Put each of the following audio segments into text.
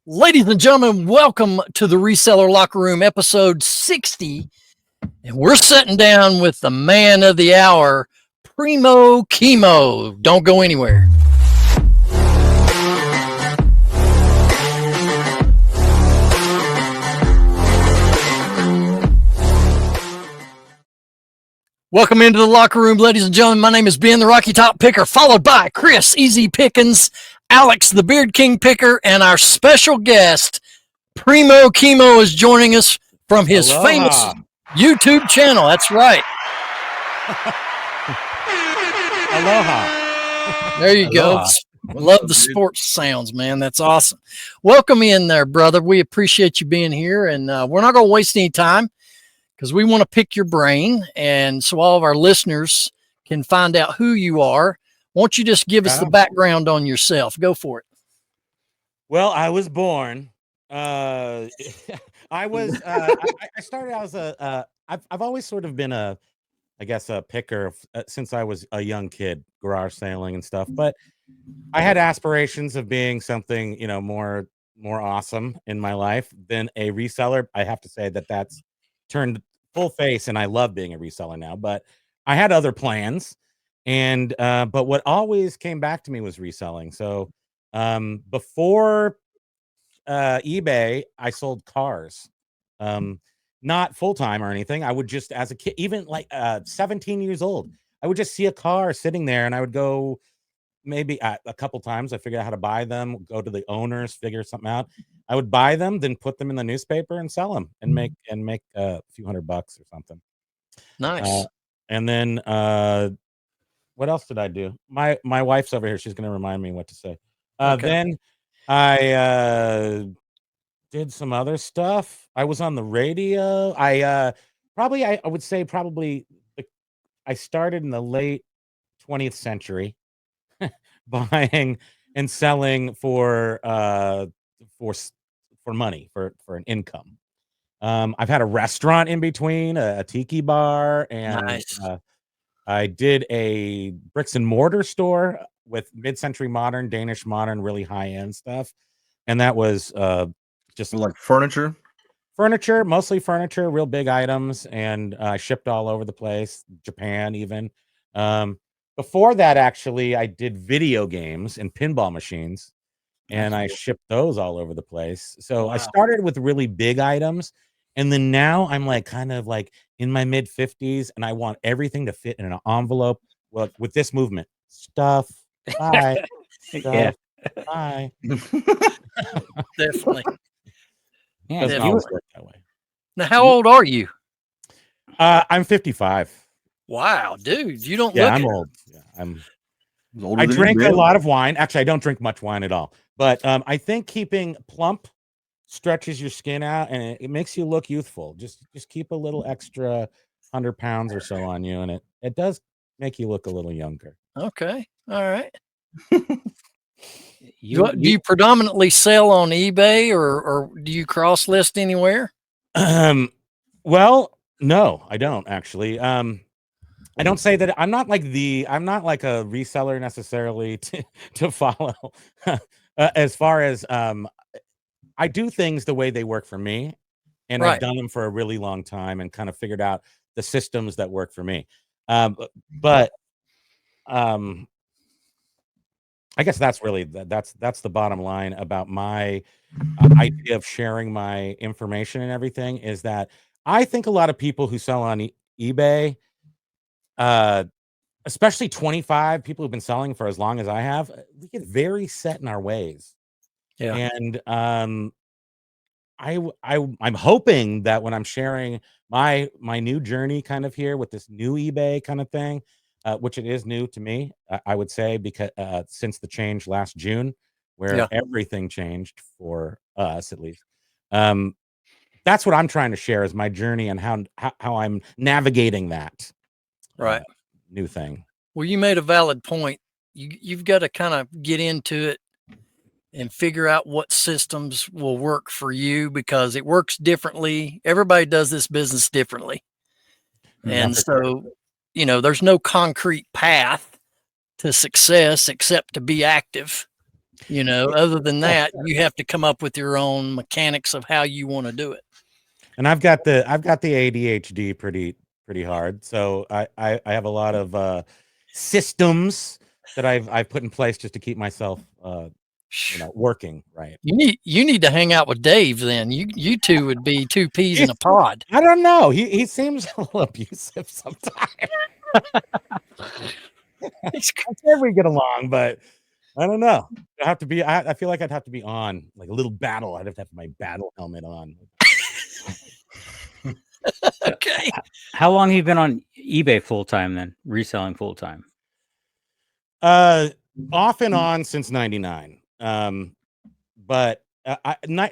Ladies and gentlemen, welcome to the Reseller Locker Room, episode 60. And we're sitting down with the man of the hour, Primo Kemo. Don't go anywhere. Welcome into the locker room, ladies and gentlemen. My name is Ben, the Rocky Top Picker, followed by Chris, Easy Pickens, Alex, the Beard King Picker, and our special guest, Primo Kemo, is joining us from his famous YouTube channel. That's right. Aloha. There you go. Love the sports sounds, man. That's awesome. Welcome in there, brother. We appreciate you being here, and we're not going to waste any time because we want to pick your brain, and so all of our listeners can find out who you are. Won't you just give us the background on yourself? Go for it. Well, I was born. I started out as I've always sort of been a picker since I was a young kid, garage sailing and stuff. But I had aspirations of being something, more awesome in my life than a reseller. I have to say that's turned full face, and I love being a reseller now. But I had other plans, and but what always came back to me was reselling. So before eBay, I sold cars. Not full-time or anything. I would just, as a kid, even like 17 years old, I would just see a car sitting there, and I would go maybe a couple times. I figured out how to buy them, go to the owners, figure something out. I would buy them, then put them in the newspaper and sell them and make a few $100 or something. Nice. And then what else did I do? My wife's over here. She's going to remind me what to say. Okay. Then I did some other stuff. I was on the radio. I would say I started in the late 20th century buying and selling for money, for an income. I've had a restaurant in between, a tiki bar, and Nice. I did a bricks and mortar store with mid-century modern, Danish modern, really high-end stuff. And that was just like furniture, mostly furniture, real big items, and shipped all over the place, Japan even. Before that, actually, I did video games and pinball machines, and I shipped those all over the place. So Wow. I started with really big items, and then now I'm like kind of like in my mid 50s, and I want everything to fit in an envelope. Well, with this movement, stuff, bye, stuff, bye. Definitely. Yeah, it always work that way. Now, how old are you? I'm 55. Wow, dude, you don't Yeah, look I'm it. old. Yeah, I drink a lot of wine. Actually, I don't drink much wine at all. But I think keeping plump stretches your skin out, and it makes you look youthful. Just keep a little extra 100 pounds or so on you, and it does make you look a little younger. Okay, all right. Do you predominantly sell on eBay, or do you cross list anywhere? Well, no, I don't actually. I don't say that I'm not like a reseller necessarily to follow. As far as I do things the way they work for me, and I've done them for a really long time and kind of figured out the systems that work for me. But I guess that's really that's the bottom line about my idea of sharing my information and everything, is that I think a lot of people who sell on eBay, especially 25 people who've been selling for as long as I have, we get very set in our ways. Yeah. And I'm hoping that when I'm sharing my new journey kind of here with this new eBay kind of thing, which it is new to me, I would say, because since the change last June, where everything changed for us, at least. That's what I'm trying to share, is my journey and how I'm navigating that new thing. Well, you made a valid point. You've got to kind of get into it and figure out what systems will work for you, because it works differently. Everybody does this business differently. And so, there's no concrete path to success except to be active. You know, other than that, you have to come up with your own mechanics of how you want to do it. And I've got the ADHD pretty hard. So I have a lot of systems that I've put in place just to keep myself working right. You need to hang out with Dave then. You two would be two peas in a pod. I don't know. He seems a little abusive sometimes. I'm sure we get along, but I don't know. I feel like I'd have to be on like a little battle. I'd have to have my battle helmet on. Okay. How long have you been on eBay full time then? Reselling full time? Off and on since '99. But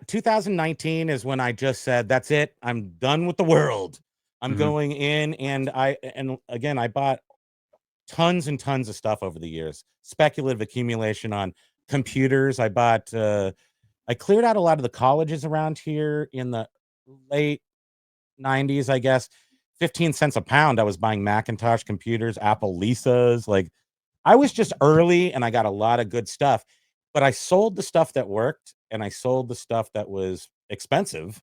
2019 is when I just said, that's it. I'm done with the world. I'm going in, and again, I bought tons and tons of stuff over the years. Speculative accumulation on computers. I cleared out a lot of the colleges around here in the late 90s, I guess. 15 cents a pound. I was buying Macintosh computers, Apple Lisas. Like, I was just early, and I got a lot of good stuff. But I sold the stuff that worked, and I sold the stuff that was expensive.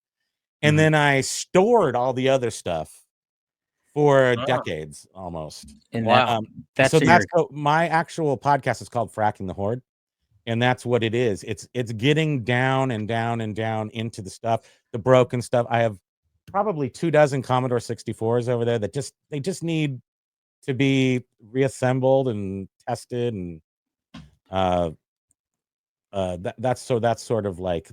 And then I stored all the other stuff for decades almost. And wow. My actual podcast is called Fracking the Horde. And that's what it is. It's getting down and down and down into the stuff, the broken stuff. I have probably 24 Commodore 64s over there that they just need to be reassembled and tested. And that's sort of like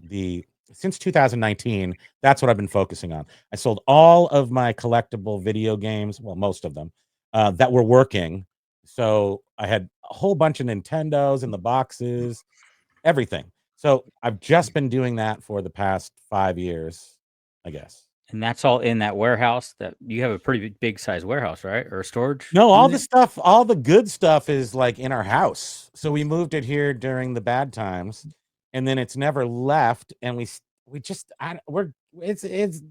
since 2019, that's what I've been focusing on. I sold all of my collectible video games, well, most of them, that were working. So I had a whole bunch of Nintendos in the boxes, everything. So I've just been doing that for the past 5 years, I guess. And that's all in that warehouse. That you have a pretty big size warehouse, right? Or storage? No, all the stuff, all the good stuff is like in our house. So we moved it here during the bad times, and then it's never left. And it's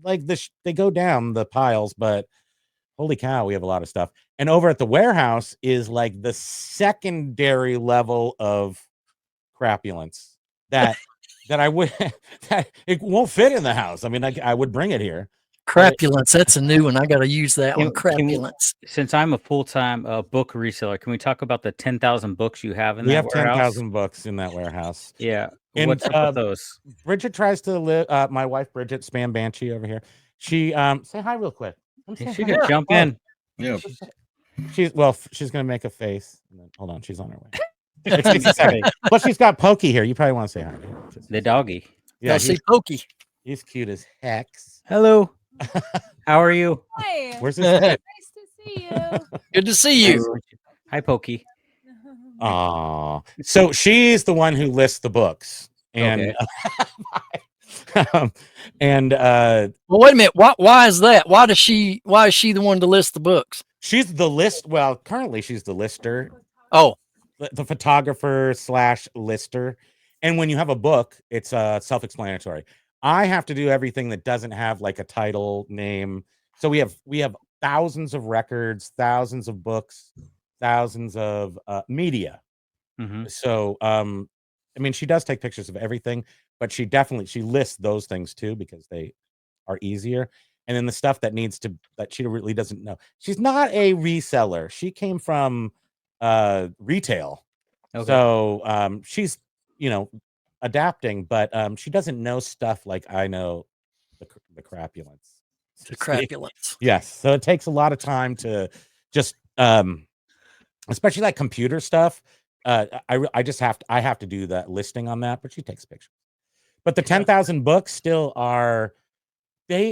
like they go down the piles, but holy cow, we have a lot of stuff. And over at the warehouse is like the secondary level of crapulence that I would that it won't fit in the house. I mean, I would bring it here. Crapulence. That's a new one. I got to use that one. Crapulence. Since I'm a full-time book reseller, can we talk about the 10,000 books you have in that warehouse? We have 10,000 books in that warehouse. Yeah. And what's up with those? Bridget tries to live. My wife, Bridget Spam Banshee over here. She say hi real quick. She could jump in. Yeah. She's going to make a face. Hold on. She's on her way. It's a second. Well, she's got Pokey here. You probably want to say hi. The doggy. Yeah, see Pokey. He's cute as heck. Hello. How are you? Hi. Where's this? Nice to see you. Good to see you. Hi, Pokey. Aw. So she's the one who lists the books. And Okay. Well, wait a minute. Why is that? Why is she the one to list the books? She's the list. Well, currently she's the lister. Oh, The photographer / lister. And when you have a book, it's self-explanatory. I have to do everything that doesn't have like a title name. So we have thousands of records, thousands of books, thousands of media. So I mean, she does take pictures of everything, but she lists those things too because they are easier. And then the stuff that she really doesn't know. She's not a reseller. She came from retail. Okay. So she's adapting, but she doesn't know stuff like I know the crapulence. The crapulence. Yes. So it takes a lot of time to just especially like computer stuff. I have to do that listing on that, but she takes pictures. But the 10,000 books still are I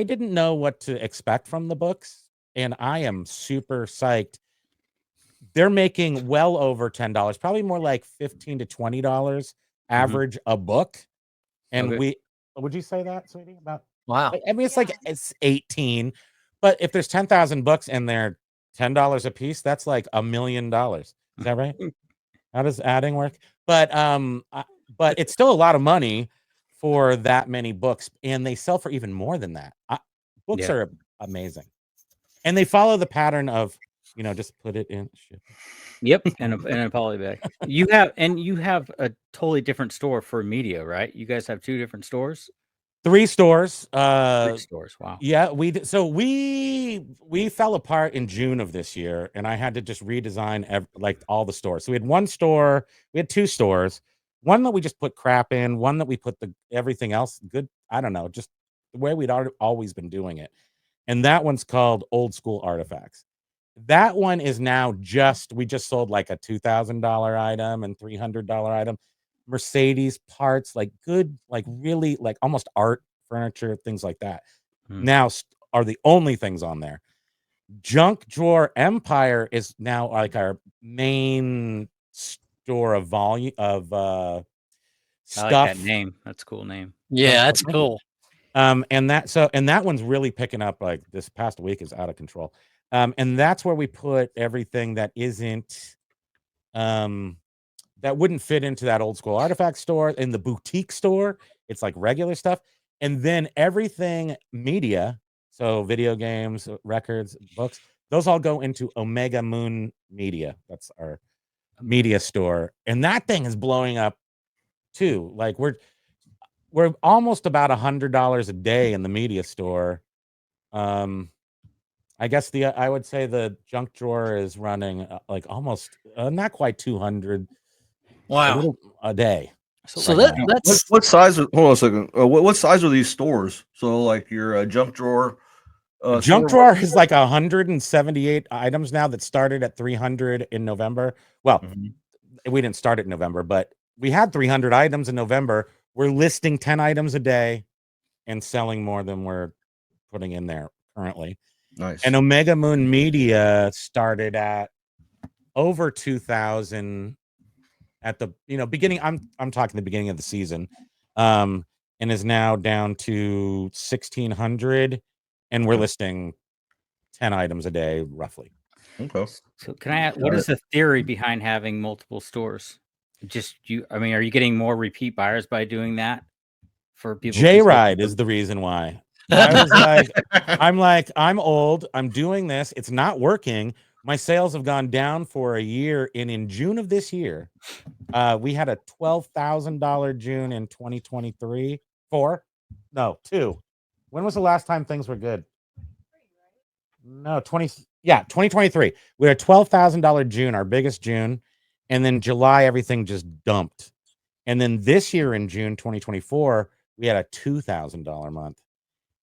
didn't know what to expect from the books, and I am super psyched. They're making well over $10, probably more like $15 to $20 average a book. And would you say that, sweetie? About wow. I mean, it's 18, but if there's 10,000 books and they're $10 a piece, that's like $1 million. Is that right? How does adding work? But it's still a lot of money for that many books, and they sell for even more than that. Books are amazing, and they follow the pattern of just put it in. Ship. Yep, and a poly bag. You have a totally different store for media, right? You guys have 2 different stores. 3 stores. 3 stores. Wow. Yeah, we did. So we fell apart in June of this year, and I had to just redesign like all the stores. So we had 1 store. We had 2 stores. One that we just put crap in. One that we put everything else good. I don't know, just the way we'd always been doing it. And that one's called Old School Artifacts. That one is now we just sold like a $2,000 item and $300 item. Mercedes parts, like good, like really like almost art furniture, things like that. Now are the only things on there. Junk Drawer Empire is now like our main store of volume of stuff. I like that name. That's a cool name. Yeah, that's cool. And that one's really picking up. Like this past week is out of control. And that's where we put everything that isn't that wouldn't fit into that Old School Artifact store. In the boutique store, it's like regular stuff. And then everything media, so video games, records, books, those all go into Omega Moon Media. That's our media store. And that thing is blowing up too. Like we're almost about $100 a day in the media store. I guess I would say the junk drawer is running like almost not quite 200. Wow, a day. So that's what size? Hold on a second. What size are these stores? So like your junk drawer. Junk drawer is like 178 items now that started at 300 in November. Well, we didn't start it in November, but we had 300 items in November. We're listing 10 items a day and selling more than we're putting in there currently. Nice. And Omega Moon Media started at over 2,000 at the beginning. I'm talking the beginning of the season, and is now down to 1,600, and we're listing 10 items a day roughly. Okay. So can I ask, what is the theory behind having multiple stores? Are you getting more repeat buyers by doing that? For people, J-Ride is the reason why. I was I'm old. I'm doing this. It's not working. My sales have gone down for a year. And in June of this year, we had a $12,000 June in 2023. 2. When was the last time things were good? No, 2023. We had a $12,000 June, our biggest June. And then July, everything just dumped. And then this year in June 2024, we had a $2,000 month.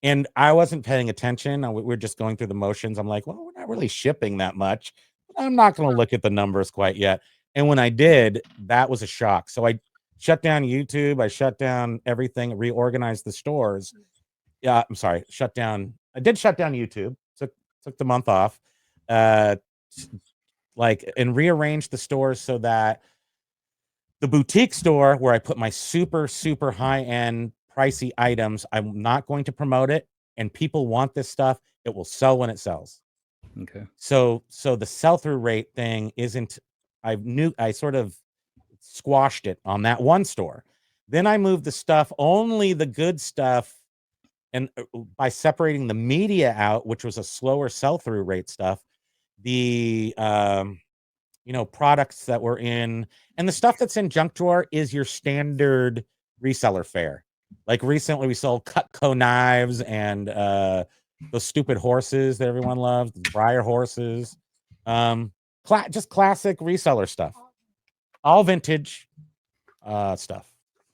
And I wasn't paying attention. We're just going through the motions. I'm like, well, we're not really shipping that much. I'm not going to look at the numbers quite yet. And when I did, that was a shock. So I shut down YouTube. I shut down everything, reorganized the stores. Yeah, I'm sorry. I did shut down YouTube. Took the month off. And rearranged the stores so that the boutique store where I put my super, super high-end pricey items, I'm not going to promote it, and people want this stuff. It will sell when it sells. Okay. So the sell-through rate thing isn't. I sort of squashed it on that one store. Then I moved the stuff, only the good stuff, and by separating the media out, which was a slower sell-through rate stuff, the products that were in, and the stuff that's in junk drawer is your standard reseller fare. Like recently we sold Cutco knives and those stupid horses that everyone loves, the Breyer horses. Just classic reseller stuff. All vintage stuff.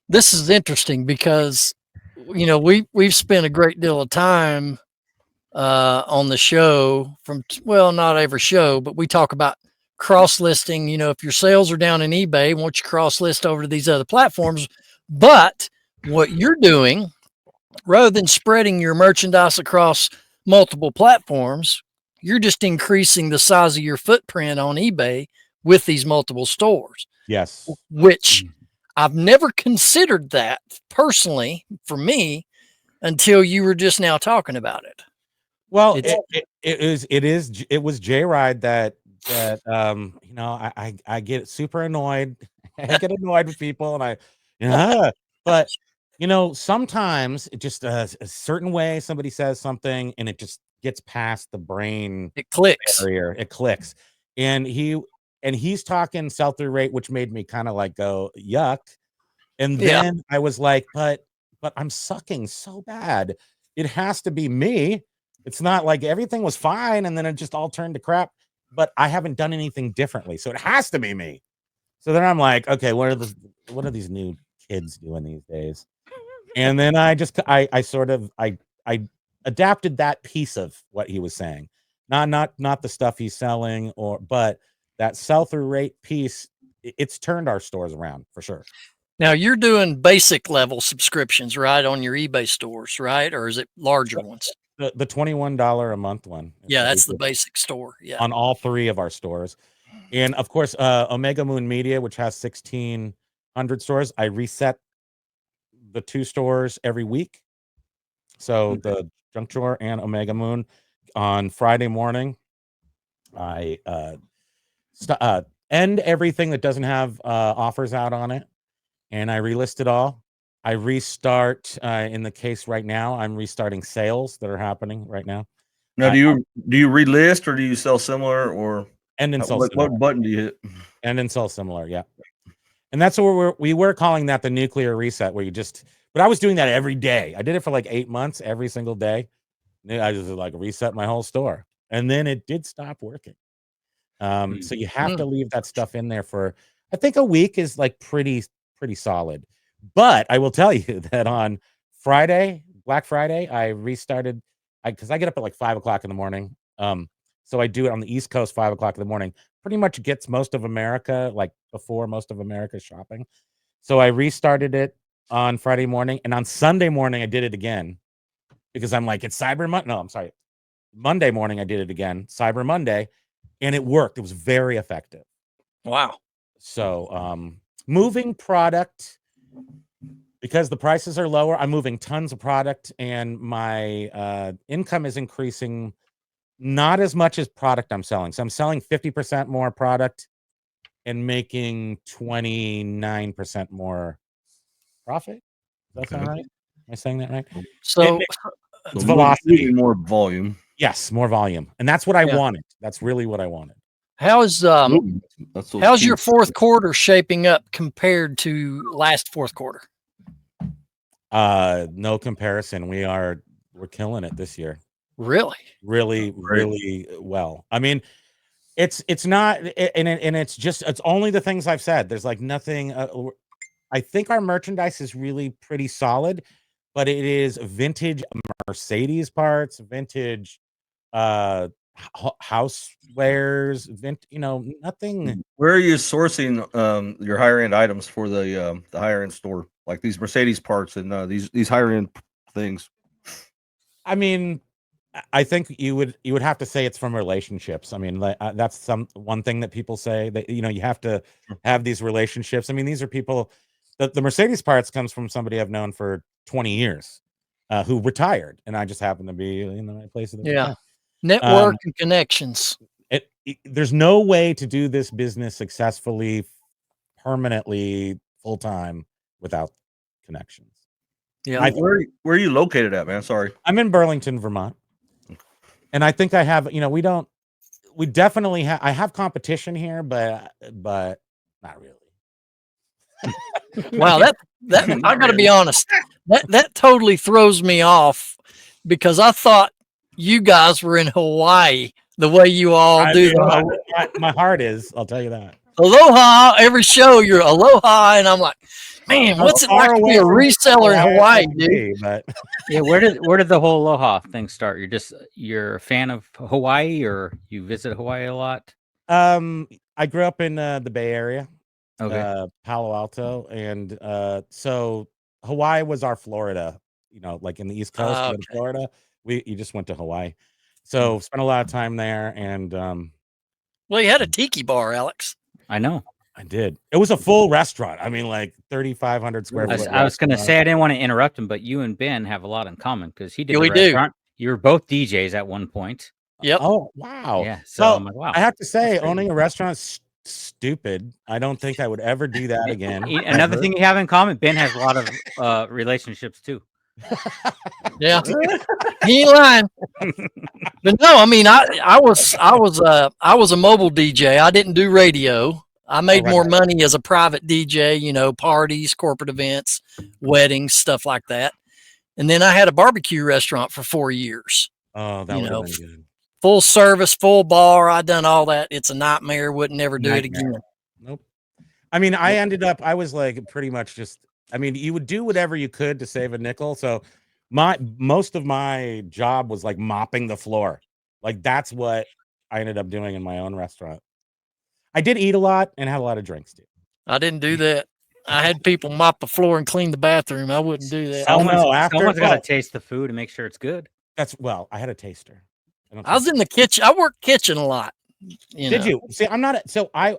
This is interesting because we've spent a great deal of time on the show not every show, but we talk about cross-listing. If your sales are down in eBay, won't you cross-list over to these other platforms? But what you're doing, rather than spreading your merchandise across multiple platforms, you're just increasing the size of your footprint on eBay with these multiple stores. Yes. Which I've never considered that personally for me until you were just now talking about it. Well, it was J-Ride that I get super annoyed. I get annoyed with people, and but sometimes it just a certain way somebody says something, and it just gets past the brain It clicks. barrier. It clicks. And he's talking sell-through rate, which made me kind of like go yuck. And then I was like, but I'm sucking so bad. It has to be me. It's not like everything was fine and then it just all turned to crap, but I haven't done anything differently. So it has to be me. So then I'm like, okay, what are these new kids doing these days? And then I adapted that piece of what he was saying. Not the stuff he's selling but that sell-through rate piece, it's turned our stores around for sure. Now you're doing basic level subscriptions, right, on your eBay stores, right? Or is it larger ones? The $21 a month one. Yeah, that's the basic store. Yeah. On all 3 of our stores. And of course, Omega Moon Media, which has 1,600 stores, I reset the 2 stores every week. So the Junk Drawer and Omega Moon on Friday morning, I end everything that doesn't have offers out on it, and I relist it all. I restart in the case right now. I'm restarting sales that are happening right now. Now, do you relist or do you sell similar or end and sell similar? What button do you hit? End and sell similar, yeah. And that's what we were calling that the nuclear reset, where you just. But I was doing that every day. I did it for like 8 months, every single day. I just like reset my whole store, and then it did stop working. So you have to leave that stuff in there for, I think a week is like pretty solid. But I will tell you that on Friday, Black Friday, I restarted because I get up at like 5 o'clock in the morning. So I do it on the East Coast, 5 o'clock in the morning. Pretty much gets most of America, like before most of America's shopping. So I restarted it on Friday morning, and on Sunday morning I did it again because I'm like, it's Cyber Monday. No, I'm sorry. Monday morning I did it again, Cyber Monday, and it worked. It was very effective. Wow. So moving product, because the prices are lower, I'm moving tons of product, and my income is increasing not as much as product I'm selling. So I'm selling 50% more product and making 29% more profit. Does that sound right? Am I saying that right? So it's velocity. More volume. Yes, more volume. And that's what I wanted. That's really what I wanted. How's your fourth quarter shaping up compared to last fourth quarter? No comparison. We're killing it this year. Really? Really well. I mean, it's not, and it's only the things I've said. There's like nothing. I think our merchandise is really pretty solid, but it is vintage Mercedes parts, vintage housewares, nothing. Where are you sourcing your higher end items for the higher end store, like these Mercedes parts and these higher end things? I mean, I think you would have to say it's from relationships. I mean, that's one thing that people say, that you have to have these relationships. I mean, these are people. The Mercedes parts comes from somebody I've known for 20 years, who retired, and I just happen to be in the right place at the right time. Network and connections. There's no way to do this business successfully, permanently, full time without connections. Yeah. Where are you located at, man? Sorry. I'm in Burlington, Vermont. And I think I have, we definitely have, I have competition here, but not really. Wow. That I gotta be honest. That totally throws me off, because I thought you guys were in Hawaii the way you all do. My heart is, I'll tell you that. Aloha, every show you're aloha, and I'm like, man, what's it like to be a reseller in Hawaii, dude? But yeah, where did the whole aloha thing start? You're a fan of Hawaii, or you visit Hawaii a lot? I grew up in the Bay Area, Palo Alto, and so Hawaii was our Florida. Like in the East Coast, we go to Florida. You just went to Hawaii, so spent a lot of time there. And well, you had a tiki bar, Alex. I know. I did. It was a full restaurant. I mean, like 3,500 square foot. I was going to say, I didn't want to interrupt him, but you and Ben have a lot in common, because he did we restaurant. You were both DJs at one point. Yep. Oh, wow. Yeah. So I'm like, wow. I have to say, owning a restaurant is stupid. I don't think I would ever do that again. Another thing you have in common, Ben has a lot of relationships too. Yeah, he ain't lying. But no, I mean, I was a mobile DJ. I didn't do radio. I made more money as a private DJ. You know, parties, corporate events, weddings, stuff like that. And then I had a barbecue restaurant for 4 years. Oh, that would have been good. Full service, full bar. I done all that. It's a nightmare. Wouldn't never do it again. Nope. I mean, I was like pretty much just, I mean, you would do whatever you could to save a nickel. So most of my job was like mopping the floor. Like that's what I ended up doing in my own restaurant. I did eat a lot and had a lot of drinks too. I didn't do that. I had people mop the floor and clean the bathroom. I wouldn't do that. Someone's got to taste the food and make sure it's good. I had a taster. I was in the kitchen. I worked kitchen a lot. Did you? See, I'm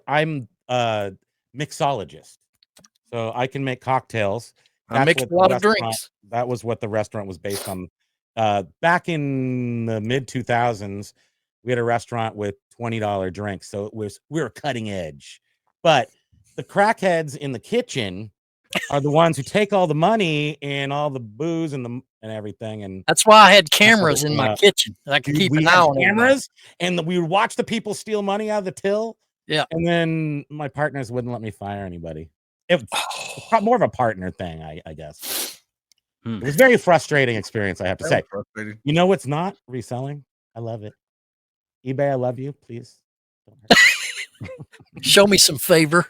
I'm a mixologist. So I can make cocktails. I mixed a lot of drinks. That was what the restaurant was based on. Back in the mid 2000s, we had a restaurant with $20 drinks. So we were cutting edge. But the crackheads in the kitchen are the ones who take all the money and all the booze and everything. And that's why I had cameras in my kitchen. I could keep an eye on cameras, and we would watch the people steal money out of the till. Yeah. And then my partners wouldn't let me fire anybody. It was more of a partner thing, I guess. It was a very frustrating experience, I have to say. You know what's not? Reselling. I love it. eBay, I love you. Please. Show me some favor.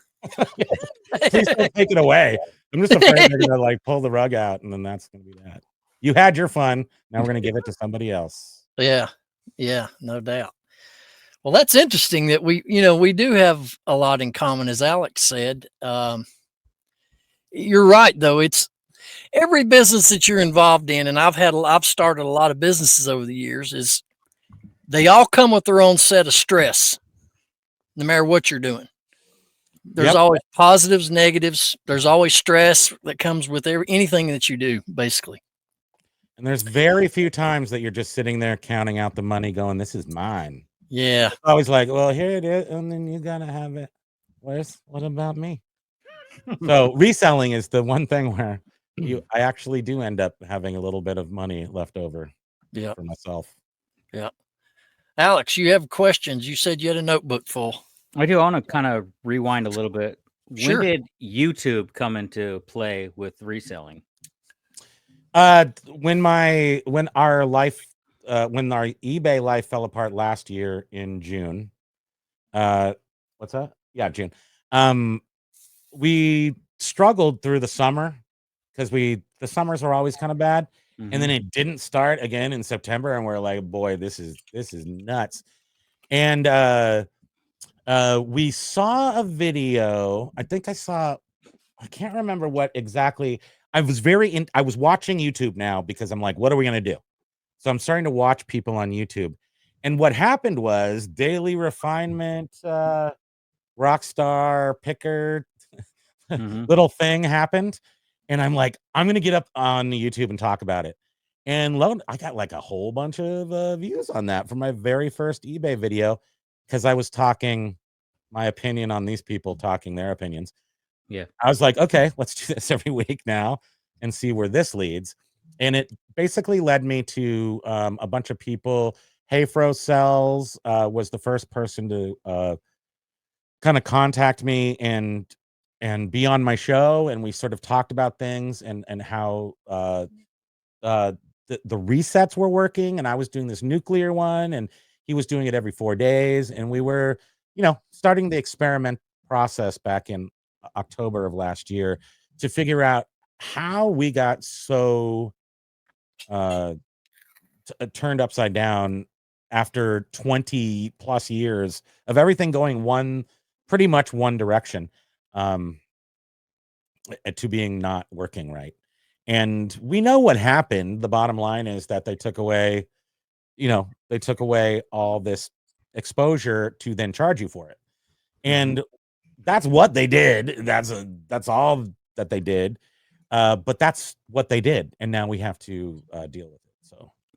Please don't take it away. I'm just afraid they're gonna like pull the rug out, and then that's gonna be that. You had your fun. Now we're gonna give it to somebody else. Yeah, no doubt. Well, that's interesting that we do have a lot in common, as Alex said. You're right, though. It's every business that you're involved in, and I've started a lot of businesses over the years. Is they all come with their own set of stress, no matter what you're doing. There's always positives, negatives. There's always stress that comes with anything that you do, basically. And there's very few times that you're just sitting there counting out the money going, this is mine. Yeah. It's always like, well, here it is. And then you got to have it. What about me? So reselling is the one thing where I actually do end up having a little bit of money left over for myself. Yeah. Alex, you have questions. You said you had a notebook full. I do. I want to kind of rewind a little bit. Sure. When did YouTube come into play with reselling? When our eBay life fell apart last year in June. What's that? Yeah, June. We struggled through the summer because the summers are always kind of bad. And then it didn't start again in September, and we're like, boy, this is nuts. And we saw a video. I can't remember what exactly. I was watching YouTube now because I'm like, what are we gonna do? So I'm starting to watch people on YouTube. And what happened was Daily Refinement, Rockstar Picker, little thing happened. And I'm like, I'm going to get up on YouTube and talk about it. And I got like a whole bunch of views on that for my very first eBay video because I was talking my opinion on these people talking their opinions. Yeah. I was like, okay, let's do this every week now and see where this leads. And it basically led me to a bunch of people. Hayfro Sells was the first person to kind of contact me and be on my show, and we sort of talked about things and how the resets were working, and I was doing this nuclear one and he was doing it every 4 days, and we were starting the experiment process back in October of last year to figure out how we got so turned upside down after 20 plus years of everything going pretty much one direction. To being not working right. And we know what happened. The bottom line is that they took away all this exposure to then charge you for it. And that's what they did. That's all that they did. But that's what they did. And now we have to deal with it.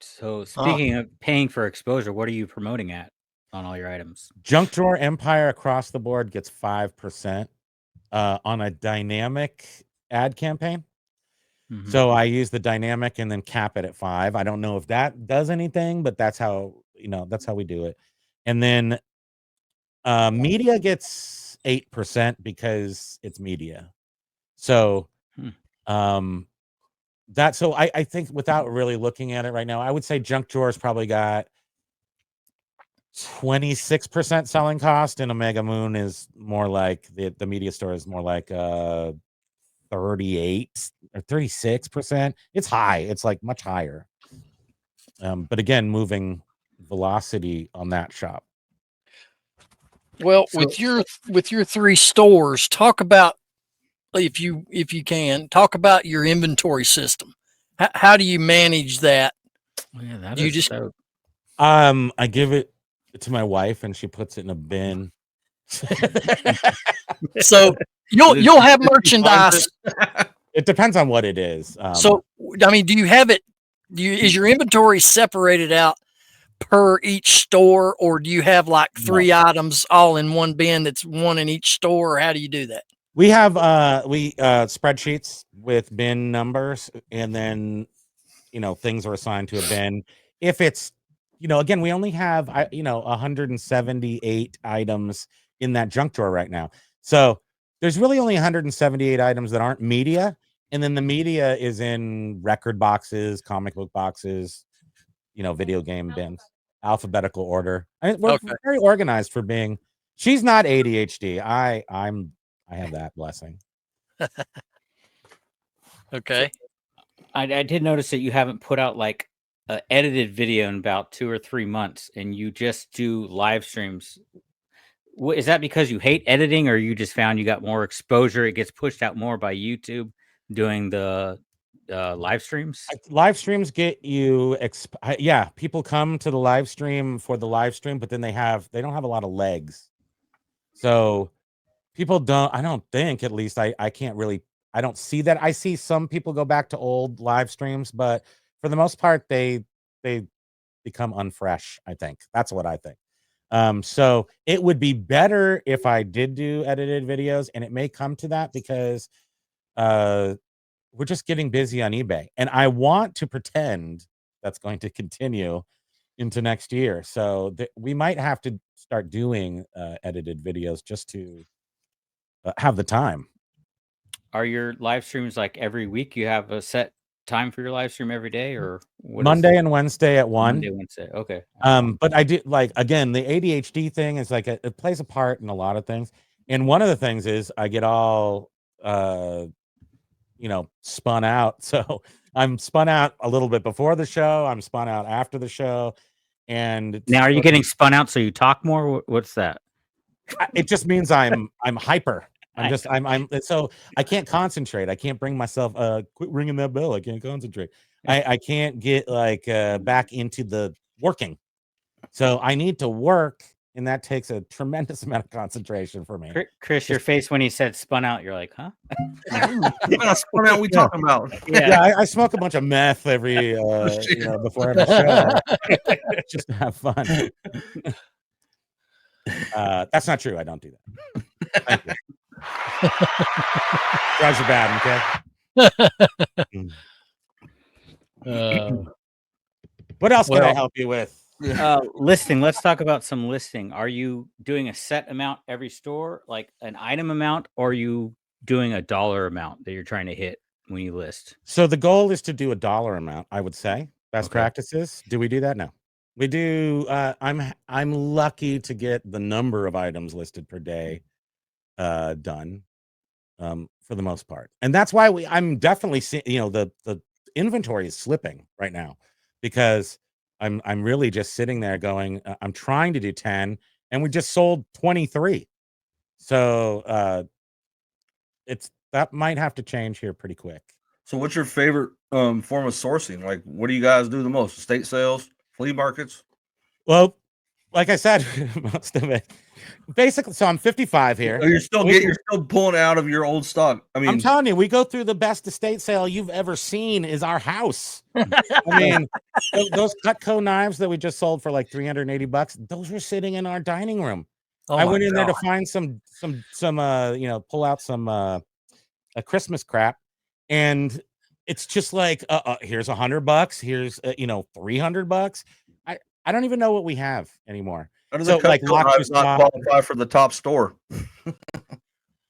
So speaking of paying for exposure, what are you promoting at on all your items? Junk Drawer Empire across the board gets 5%. On a dynamic ad campaign. Mhm. So I use the dynamic and then cap it at 5. I don't know if that does anything, but that's how we do it. And then media gets 8% because it's media. So Hmm. so I think without really looking at it right now, I would say junk drawers probably got 26% selling cost, and Omega Moon is more like the media store is more like 38 or 36%. It's high. It's like much higher. But again, moving velocity on that shop. Well, with your 3 stores, talk about, if you can, talk about your inventory system. How do you manage that? Yeah, that You is just so. I give it to my wife and she puts it in a bin. so you'll have merchandise. It depends on what it is. So I mean, do you have it? Is your inventory separated out per each store, or do you have like 3 items all in one bin that's one in each store, or how do you do that? We have spreadsheets with bin numbers, and then things are assigned to a bin. If it's again, we only have 178 items in that junk drawer right now. So there's really only 178 items that aren't media, and then the media is in record boxes, comic book boxes, video game bins, alphabetical order. We're very organized for being. She's not ADHD. I have that blessing. Okay. I did notice that you haven't put out like an edited video in about 2 or 3 months, and you just do live streams. Is that because you hate editing, or you just found you got more exposure? It gets pushed out more by YouTube doing the live streams. Live streams get you people come to the live stream for the live stream, but then they don't have a lot of legs, so people don't. I don't think, at least I can't really, I don't see that. I see some people go back to old live streams, but for the most part they become unfresh. I think that's what I think. So it would be better if I did do edited videos, and it may come to that because we're just getting busy on eBay, and I want to pretend that's going to continue into next year. So we might have to start doing edited videos just to have the time. Are your live streams like every week? You have a set time for your live stream every day, or Monday and Wednesday at 1. Monday, Wednesday. Okay. But I do, like, again, the ADHD thing is like it plays a part in a lot of things. And one of the things is I get all spun out. So I'm spun out a little bit before the show, I'm spun out after the show. And Now, are you getting spun out so you talk more? What's that? It just means I'm hyper. I'm so I can't concentrate. I can't bring myself quit ringing that bell. I can't concentrate. I can't get like back into the working. So I need to work, and that takes a tremendous amount of concentration for me. Chris, your face when he said spun out, you're like, huh? Spun out we talking about? Yeah, I smoke a bunch of meth every before every show just to have fun. That's not true. I don't do that. Thank you. Drugs are bad, okay? What else can I help you with? Listing. Let's talk about some listing. Are you doing a set amount every store, like an item amount, or are you doing a dollar amount that you're trying to hit when you list? So the goal is to do a dollar amount, I would say. Best practices. Do we do that? No. We do. I'm lucky to get the number of items listed per day done for the most part, and that's why I'm definitely seeing, the inventory is slipping right now, because I'm really just sitting there going, I'm trying to do 10 and we just sold 23. So that might have to change here pretty quick. So what's your favorite form of sourcing? Like, what do you guys do the most? Estate sales, flea markets? Well, like I said, most of it. Basically, so I'm 55 here. You're still pulling out of your old stock. I mean, I'm telling you, we go through the best estate sale you've ever seen is our house. I mean, those Cutco knives that we just sold for like $380, those were sitting in our dining room. I went in there to find some pull out some a Christmas crap, and it's just like here's $100, here's $300. I don't even know what we have anymore. How does So a like custom not qualify for the top store?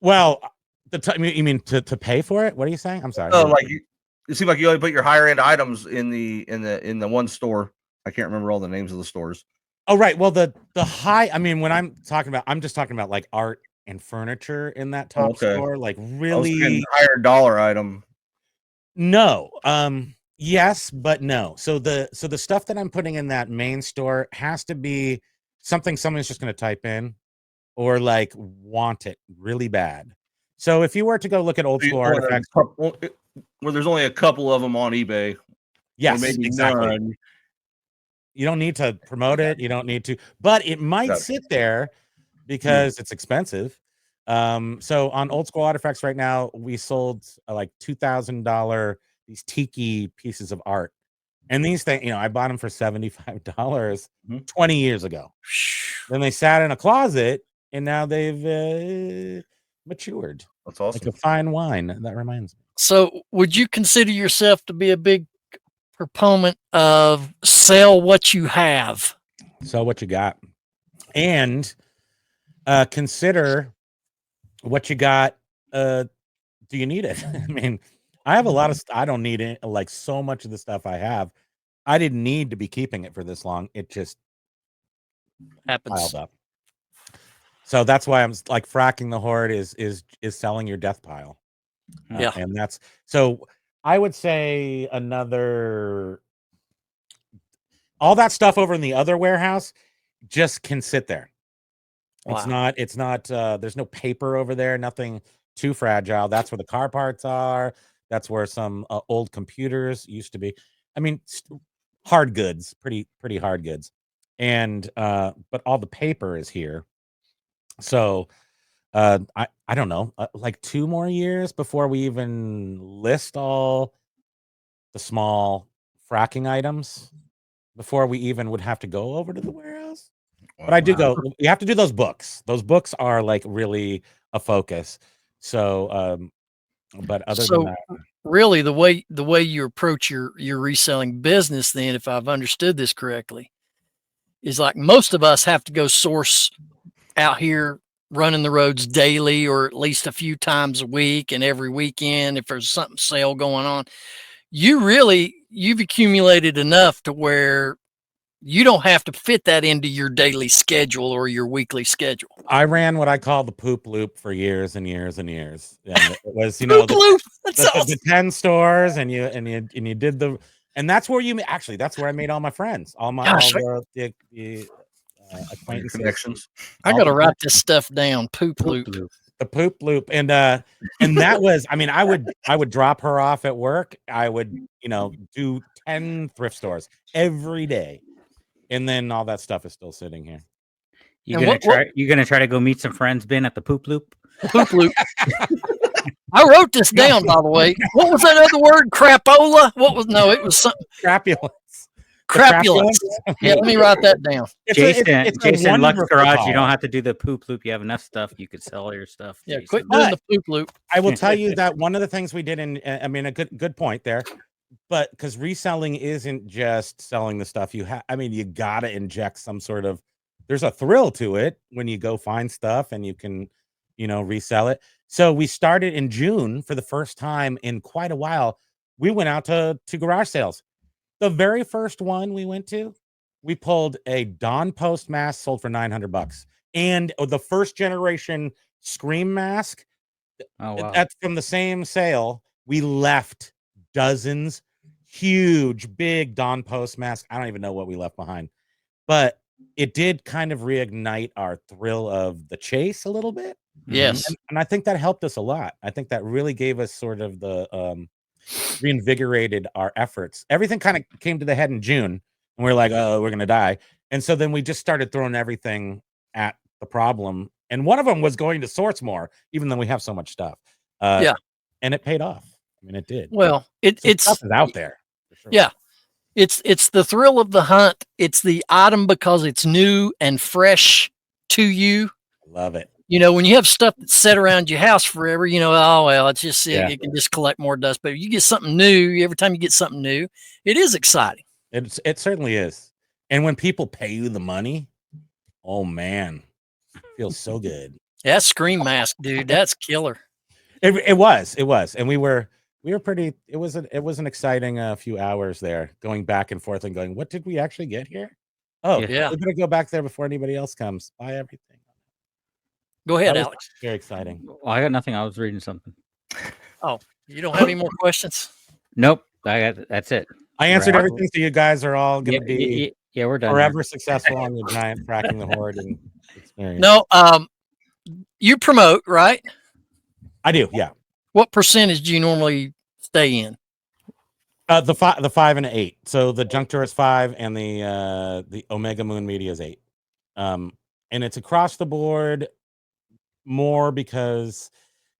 Well, you mean to pay for it? What are you saying? I'm sorry. Like it seems like you only put your higher end items in the one store. I can't remember all the names of the stores. Oh, right. Well, the high. I mean, when I'm just talking about like art and furniture in that top store. Like really higher dollar item. No. Yes, but no. So the stuff that I'm putting in that main store has to be something someone's just going to type in or like want it really bad. So if you were to go look at old school artifacts, where there's only a couple of them on eBay. Yes, exactly. None. You don't need to promote it. You don't need to, but it might sit there because it's expensive. So on old school artifacts right now, we sold like $2,000 these tiki pieces of art, and these things, I bought them for $75 20 years ago. Then they sat in a closet, and now they've matured. That's awesome. Like a fine wine. That reminds me. So, would you consider yourself to be a big proponent of sell what you have? Sell what you got, and consider what you got. Do you need it? I mean, I have a lot of I don't need it. Like so much of the stuff I have, I didn't need to be keeping it for this long. It just happens. Piled up. So that's why I'm like fracking the hoard is selling your death pile. Yeah. And that's so I would say all that stuff over in the other warehouse just can sit there. Wow. It's not there's no paper over there, nothing too fragile. That's where the car parts are. That's where some old computers used to be. I mean, hard goods, pretty hard goods. And but all the paper is here. So I don't know, like 2 more years before we even list all the small fracking items before we even would have to go over to the warehouse. But I do go, you have to do those books. Those books are like really a focus. So but other than that, really the way you approach your reselling business, then, if I've understood this correctly, is like most of us have to go source out here running the roads daily or at least a few times a week and every weekend if there's something sale going on. You've accumulated enough to where you don't have to fit that into your daily schedule or your weekly schedule. I ran what I call the poop loop for years and years and years. And it was, the 10 stores and you did and that's where that's where I made all my friends, all the acquaintances. Connections. I got to write this stuff down. Poop loop. The poop loop. And that was, I mean, I would drop her off at work. I would, do 10 thrift stores every day. And then all that stuff is still sitting here. You're gonna try to go meet some friends, Ben, at the poop loop? Poop loop. I wrote this down, by the way. What was that other word? Crapola? It was something. Crapulence. Crapulence. Yeah, let me write that down. Jason Lux Garage, you don't have to do the poop loop. You have enough stuff. You could sell your stuff. Yeah, Jason. quit doing the poop loop. I will tell you that one of the things we did a good point there. But because reselling isn't just selling the stuff you gotta inject some sort of, there's a thrill to it when you go find stuff and you can, resell it. So we started in June for the first time in quite a while. We went out to garage sales. The very first one we went to, we pulled a Dawn Post mask sold for $900, and the first generation Scream mask. Oh, wow. That's from the same sale. We left dozens, huge, big Dawn Post mask. I don't even know what we left behind, but it did kind of reignite our thrill of the chase a little bit. Yes. And I think that helped us a lot. I think that really gave us sort of the reinvigorated our efforts. Everything kind of came to the head in June, and we're like, oh, we're going to die. And so then we just started throwing everything at the problem. And one of them was going to source more, even though we have so much stuff. And it paid off. I mean, it did. Well, it's out there. For sure. Yeah. It's the thrill of the hunt. It's the item because it's new and fresh to you. Love it. You know, when you have stuff that's set around your house forever, you know, oh well, it's just Yeah. it can just collect more dust. But you get something new every time you get something new, it is exciting. It certainly is. And when people pay you the money, oh man, feels so good. That screen mask, dude, that's killer. It was, and we were pretty. It was an exciting few hours there, going back and forth and going, what did we actually get here? Oh, Yeah. we better go back there before anybody else comes. Buy everything. Go ahead, That was Alex. very exciting. Well, I got nothing. I was reading something. Oh, you don't have any more questions? Nope. That's it. I answered Right. everything, so you guys are all going to be Yeah, we're done. forever successful on your giant fracking the horde and experience. No, you promote, right? I do, yeah. What percentage do you normally stay in? The 5 and 8. So the Junk Tour is 5, and the Omega Moon Media is 8. And it's across the board more because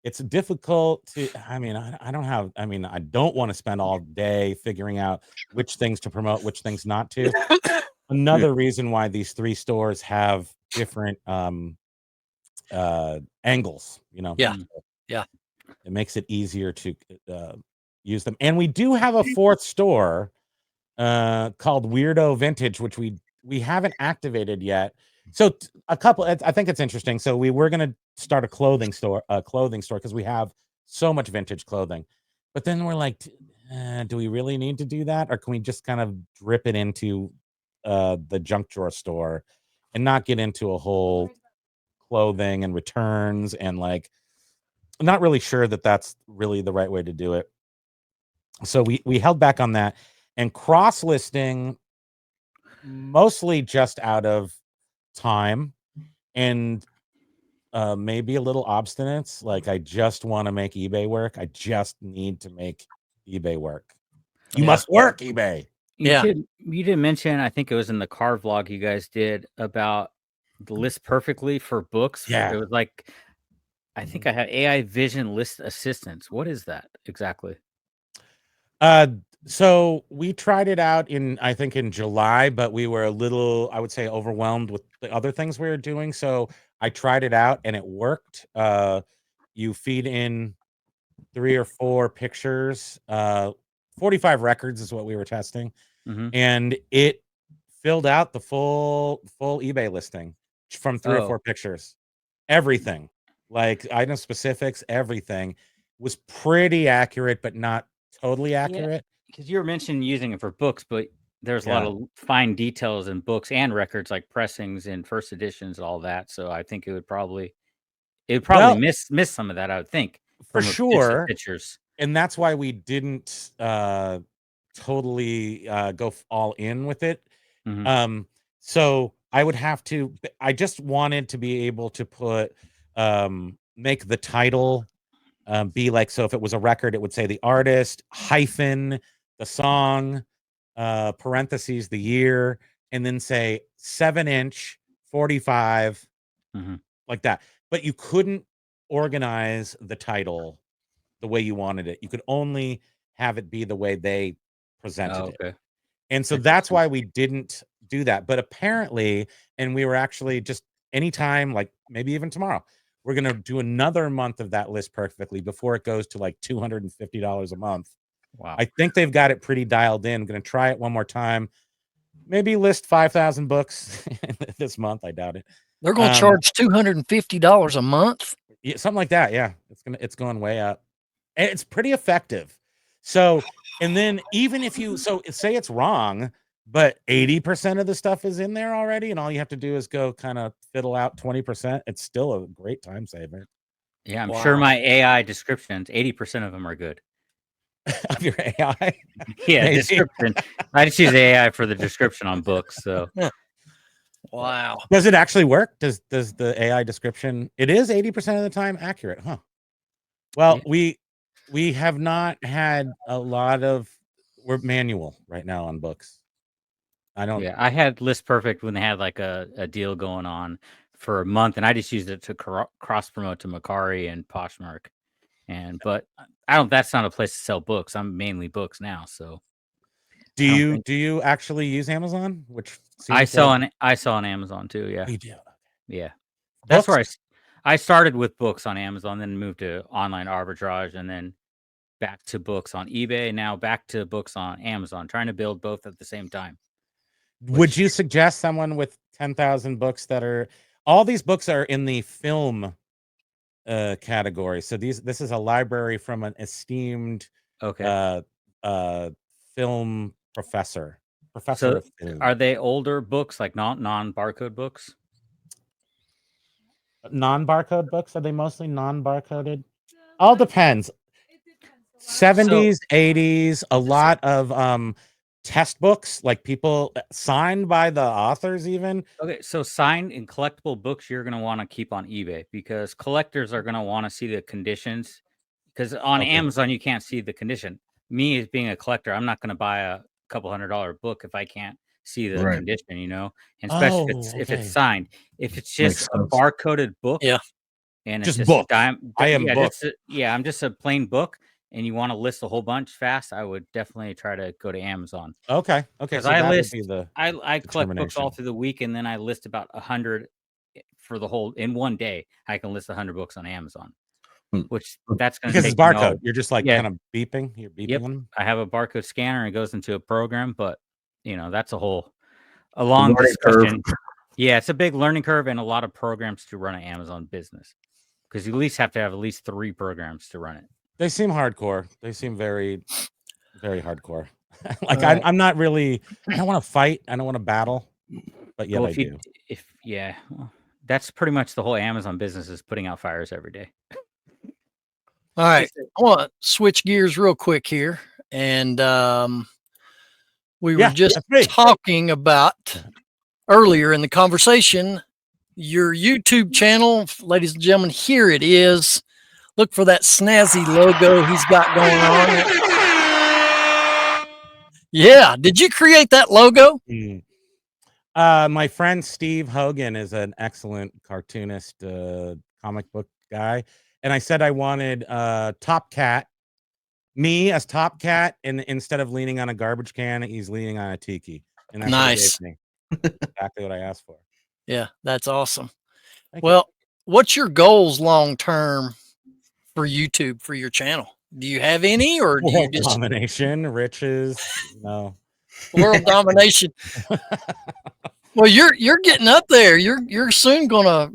it's difficult to. I mean, I don't want to spend all day figuring out which things to promote, which things not to. Another reason why these 3 stores have different angles, you know. Yeah. Yeah. It makes it easier to use them. And we do have a 4th store called Weirdo Vintage, which we haven't activated yet. So I think it's interesting. So we were going to start a clothing store because we have so much vintage clothing. But then we're like, do we really need to do that? Or can we just kind of drip it into the junk drawer store and not get into a whole clothing and returns, and like, I'm not really sure that that's really the right way to do it. So we held back on that, and cross listing mostly just out of time and maybe a little obstinance. Like, I just want to make eBay work. I just need to make eBay work. You must work eBay. You did mention, I think it was in the car vlog you guys did, about the list perfectly for books. Yeah. It was like, I think I have AI vision list assistance. What is that exactly? So we tried it out I think in July, but we were a little, I would say, overwhelmed with the other things we were doing. So I tried it out and it worked. You feed in 3 or 4 pictures, 45 records is what we were testing. Mm-hmm. And it filled out the full eBay listing from 3 or 4 pictures. Everything, like item specifics, everything was pretty accurate, but not totally accurate. Because you were mentioning using it for books, but there's a lot of fine details in books and records, like pressings and first editions, all that. So I think it would probably miss some of that, I would think, for sure. Pictures. And that's why we didn't totally go all in with it. Mm-hmm. So I just wanted to be able to put make the title be like, so if it was a record, it would say the artist hyphen the song, parentheses the year, and then say 7-inch 45, like that. But you couldn't organize the title the way you wanted it. You could only have it be the way they presented it. And so that's why we didn't do that. But apparently, and we were actually just anytime, like maybe even tomorrow, we're going to do another month of that list perfectly before it goes to like $250 a month. Wow. I think they've got it pretty dialed in. I'm going to try it one more time. Maybe list 5,000 books this month. I doubt it. They're going to charge $250 a month. Yeah, something like that. Yeah. It's going way up. And it's pretty effective. So, and then even if say it's wrong, but 80% of the stuff is in there already, and all you have to do is go kind of fiddle out 20%, it's still a great time saver. Yeah, I'm sure my AI descriptions, 80% of them are good. Of your AI? Yeah, description. I just use AI for the description on books. So wow. Does it actually work? Does the AI description, it is 80% of the time accurate, huh? Well, we have not had a lot of, we're manual right now on books. I had List Perfect when they had like a deal going on for a month, and I just used it to cross promote to Macari and Poshmark. But that's not a place to sell books. I'm mainly books now. So do you actually use Amazon? Which I sell on Amazon too. Yeah. You do. Yeah. That's where I started with books on Amazon, then moved to online arbitrage, and then back to books on eBay. Now back to books on Amazon, trying to build both at the same time. Would you suggest someone with 10,000 books that are all these books are in the film category? So this is a library from an esteemed Okay. film professor So of film. are they older books, like non-barcode books? Non-barcode books? Are they mostly non-barcoded? All depends. 70s, 80s, a lot of test books, like people signed by the authors even. Okay, so signed and collectible books you're going to want to keep on eBay, because collectors are going to want to see the conditions, because on Amazon you can't see the condition. Me, as being a collector, I'm not going to buy a couple $100 book if I can't see the Right. condition, and especially if it's signed. If it's Makes just a sense. barcoded book, Yeah. and it's Just just book. I am book. I'm just a plain book, and you want to list a whole bunch fast, I would definitely try to go to Amazon. Okay. So I would list, be the I collect books all determination. through the week, and then I list about 100 for the whole in one day. I can list 100 books on Amazon, which that's going to because take it's barcode. You're just like Yeah. kind of beeping. You're beeping them. I have a barcode scanner, and it goes into a program, but that's a long Learning discussion. curve. Yeah, it's a big learning curve and a lot of programs to run an Amazon business, because you at least have to have at least 3 programs to run it. They seem hardcore. They seem very, very hardcore. Like Right. I'm not really. I don't want to fight. I don't want to battle. But yet Well, I do. well, that's pretty much the whole Amazon business, is putting out fires every day. All right. I want to switch gears real quick here. And we were just talking about earlier in the conversation, your YouTube channel, ladies and gentlemen. Here it is. Look for that snazzy logo he's got going on. Yeah. Did you create that logo? My friend Steve Hogan is an excellent cartoonist, comic book guy. And I said I wanted Top Cat, me as Top Cat, and instead of leaning on a garbage can, he's leaning on a tiki. And that's nice. Exactly what I asked for. Yeah, that's awesome. Thank you. What's your goals long term for YouTube, for your channel? Do you have any, or do you just domination, riches? No. World domination. Well, you're getting up there. You're soon gonna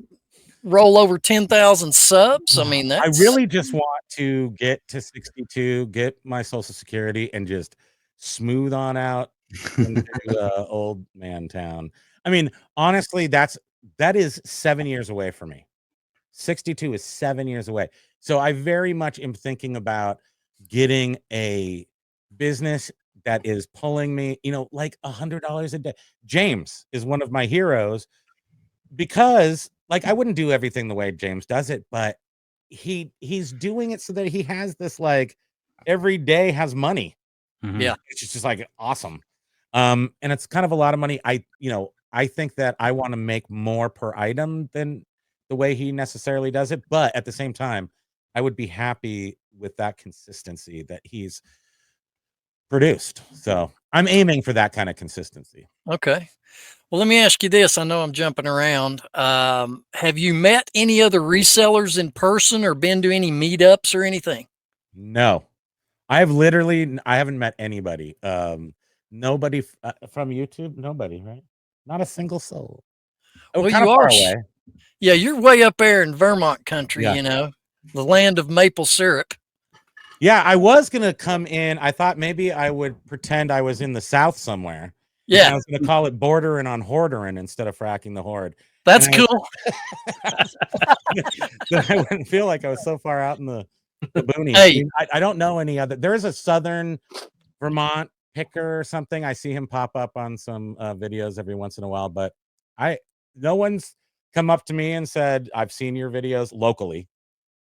roll over 10,000 subs. I mean, I really just want to get to 62, get my Social Security, and just smooth on out into old man town. I mean, honestly, that is 7 years away for me. 62 is 7 years away. So I very much am thinking about getting a business that is pulling me, like $100 a day. James is one of my heroes, because like I wouldn't do everything the way James does it, but he's doing it so that he has this, like, every day has money. Yeah. It's just like awesome. And it's kind of a lot of money. I think that I want to make more per item than the way he necessarily does it, but at the same time, I would be happy with that consistency that he's produced. So I'm aiming for that kind of consistency. Okay. Well, let me ask you this. I know I'm jumping around. Have you met any other resellers in person, or been to any meetups or anything? No, I haven't met anybody. Nobody from YouTube. Nobody, right? Not a single soul. Well, you are. Away. Yeah, you're way up there in Vermont country, the land of maple syrup. Yeah, I was going to come in. I thought maybe I would pretend I was in the South somewhere. Yeah. I was going to call it bordering on Horderin instead of fracking the horde. That's cool. I wouldn't feel like I was so far out in the boonies. Hey. I don't know any other. There is a Southern Vermont picker or something. I see him pop up on some videos every once in a while, but no one's come up to me and said, I've seen your videos locally.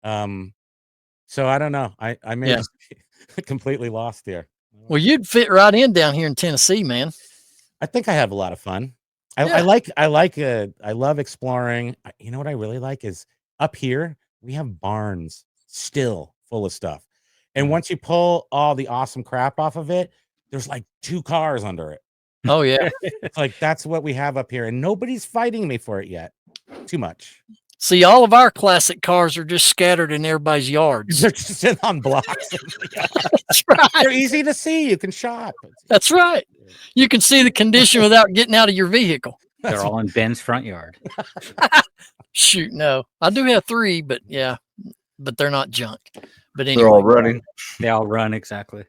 So I don't know. I may just be completely lost here. Well, you'd fit right in down here in Tennessee, man. I think I have a lot of fun. I love exploring. You know what I really like is up here, we have barns still full of stuff. And once you pull all the awesome crap off of it, there's like 2 cars under it. Oh, yeah. It's like, that's what we have up here. And nobody's fighting me for it yet. Too much. See, all of our classic cars are just scattered in everybody's yards. They're just sitting on blocks. That's right. They're easy to see. You can shop. That's right. You can see the condition without getting out of your vehicle. They're all in Ben's front yard. Shoot, no. I do have 3, but yeah, but they're not junk. But anyway, They're all running. They all run exactly.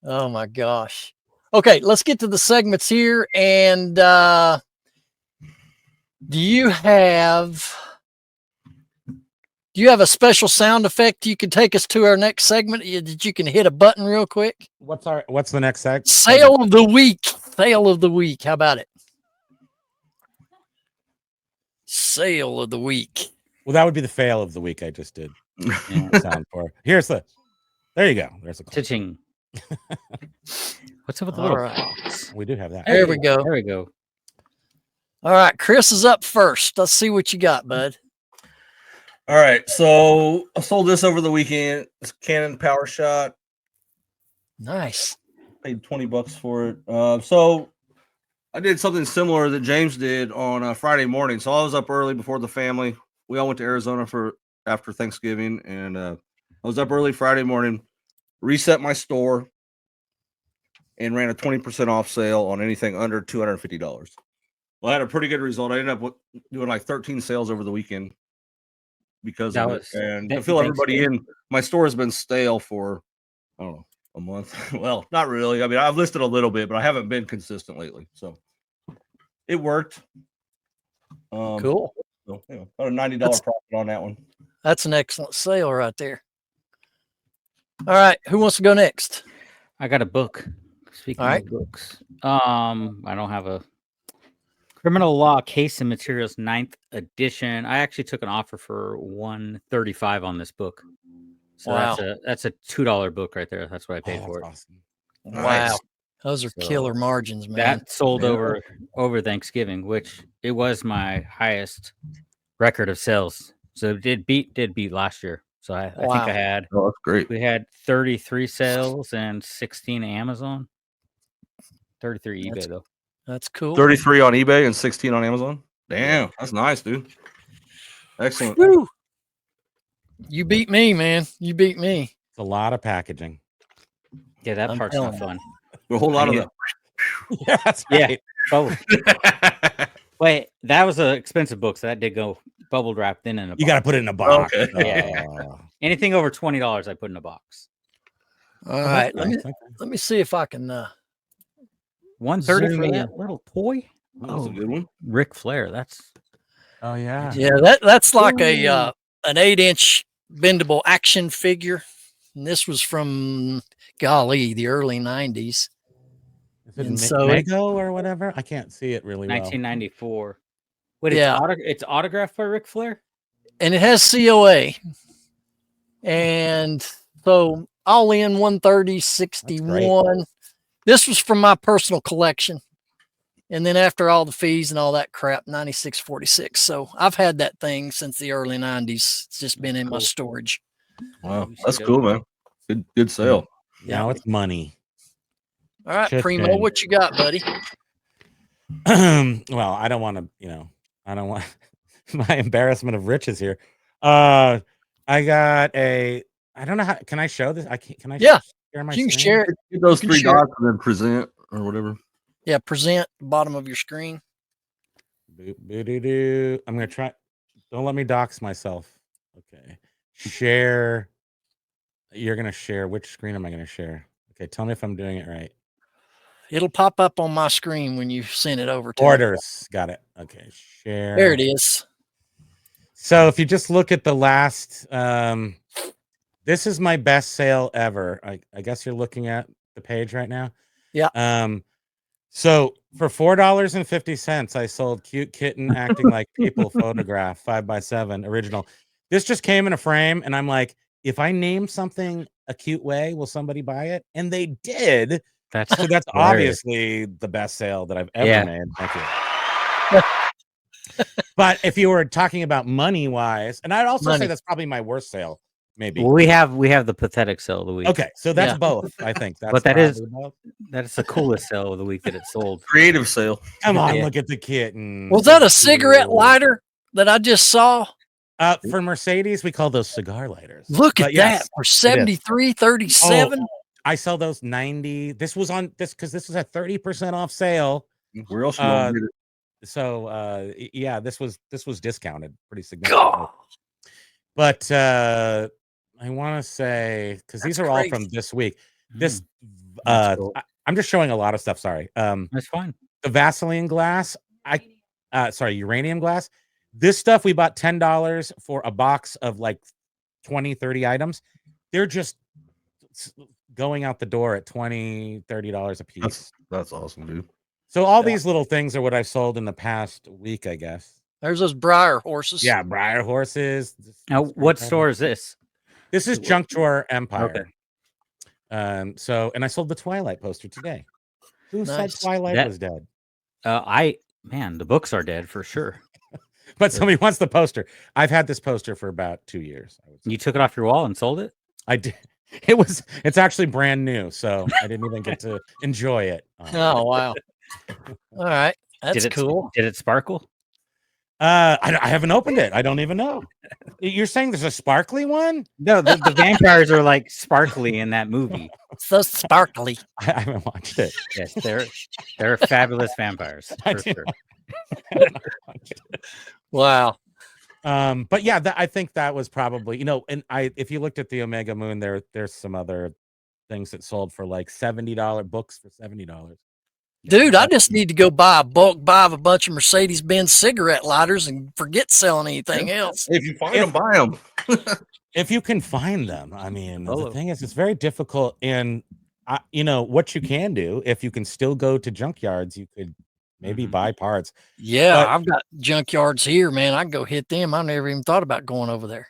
oh my gosh. Okay, let's get to the segments here. And do you have a special sound effect you can take us to our next segment that you can hit a button real quick? What's the next segment? Sale of the week. Sale of the week. How about it? Sale of the week. Well, that would be the fail of the week I just did. Yeah. Sound for. There you go. There's a Cha-ching. What's up with the All little right. box? We do have that. There we go. There we go. All right, Chris is up first. Let's see what you got, bud. All right, so I sold this over the weekend. It's Canon Power Shot. Nice. Paid $20 for it. So I did something similar that James did on Friday morning. So I was up early before the family. We all went to Arizona for after Thanksgiving, and I was up early Friday morning, reset my store, and ran a 20% off sale on anything under $250. Well, I had a pretty good result. I ended up doing like 13 sales over the weekend because of it. And to fill everybody in, my store has been stale for, I don't know, a month. Well, not really. I mean, I've listed a little bit, but I haven't been consistent lately. So it worked. Cool. So, about a $90 profit on that one. That's an excellent sale right there. All right, who wants to go next? I got a book. Speaking All right. of books, I don't have a Criminal Law Case and Materials 9th edition. I actually took an offer for $135 on this book. So Wow. that's a $2 book right there. That's what I paid Oh, for it. that's awesome. Wow. Nice. Those are So killer margins, man. That sold Yeah. over Thanksgiving, which it was my highest record of sales. So it did beat last year. So I think Wow. I had Oh, that's great. we had 33 sales and 16 Amazon. 33 eBay though. That's cool. 33 on eBay and 16 on Amazon. Damn, that's nice, dude. Excellent. Woo. You beat me, man. You beat me. It's a lot of packaging. Yeah, that I'm part's not telling fun. A whole lot of Yeah. that. Yeah, that's Yeah. right. Bubble. Wait, that was an expensive book, so that did go bubble wrapped in a box. You got to put it in a box. Okay. Yeah. Anything over $20, I put in a box. All right. Let me see if I can 130 Zoom for in. that little toy. That's a good one. Ric Flair. That's Oh yeah. Yeah, that's like an 8-inch bendable action figure. And this was from the early 90s. Is it And so it- Mego or whatever? I can't see it really well. 1994. Wait, Yeah. it's autographed by Ric Flair? And it has COA. And so all in 130, 61. This was from my personal collection. And then after all the fees and all that crap, 96.46. So I've had that thing since the early 90s. It's just been in my storage. Wow, that's cool, man. Good sale. Now it's money. All right, Shit, Primo, man. what you got, buddy? Well, I don't want to, I don't want my embarrassment of riches here. I got I don't know how, can I show this? Can I Yeah. share my You can screen? share it. Get those You can 3 share it. dots and then present or whatever. Yeah, present the bottom of your screen. Boo-doo-doo. I'm going to try. Don't let me dox myself. Okay. Share. You're going to share. Which screen am I going to share? Okay. Tell me if I'm doing it right. It'll pop up on my screen when you send it over to me. Orders. Got it. Okay. Share. There it is. So if you just look at the last, this is my best sale ever. I guess you're looking at the page right now. Yeah. So for $4.50, I sold Cute Kitten Acting Like People photograph 5x7 original. This just came in a frame, and I'm like, if I name something a cute way, will somebody buy it? And they did. That's So that's hilarious. obviously the best sale that I've ever Yeah. made. Thank you. But if you were talking about money wise, and I'd also say Money. that's probably my worst sale, maybe. Well, we have the pathetic sale of the week. Okay, so that's Yeah. both. I think that's But that is- probably both. That's the coolest sale of the week that it sold. Creative sale. Come on, Yeah. look at the kitten. Was that a It's cigarette cute. lighter that I just saw? For Mercedes, we call those cigar lighters. Look at But yes, that for 73.37. Oh, I sell those 90. This was on this because this was a 30% off sale. Where else you gonna get it? So yeah, this was discounted pretty significantly. God, But I want to say because these are all crazy. from this week. This That's cool. I'm just showing a lot of stuff. Sorry. That's fine. The Vaseline glass. Uranium glass. This stuff we bought $10 for a box of like 20, 30 items. They're just going out the door at $20, $30 a piece. That's awesome, dude. So all these little things are what I've sold in the past week, I guess. There's those Briar horses. Yeah, Briar horses. Now, what store is this? This is Junk Drawer Empire. Okay. So, and I sold the Twilight poster today. Who said Nice. Twilight was dead? Man, the books are dead for sure. But somebody wants the poster. I've had this poster for about 2 years. I would say. You took it off your wall and sold it? I did. It's actually brand new, so I didn't even get to enjoy it. Oh wow. All right. That's cool. Did it sparkle? I haven't opened it. I don't even know. You're saying there's a sparkly one? No, the vampires are like sparkly in that movie. So sparkly. I haven't watched it. Yes, they're fabulous vampires for sure. Wow. But yeah, I think that was probably, and if you looked at the Omega Moon, there's some other things that sold for like $70 books for $70. Dude, I just need to go buy a bulk buy of a bunch of Mercedes-Benz cigarette lighters and forget selling anything else. If you find them, buy them. If you can find them. I mean, the thing is, it's very difficult. And, what you can do, if you can still go to junkyards, you could maybe buy parts. Yeah, But- I've got junkyards here, man. I can go hit them. I never even thought about going over there.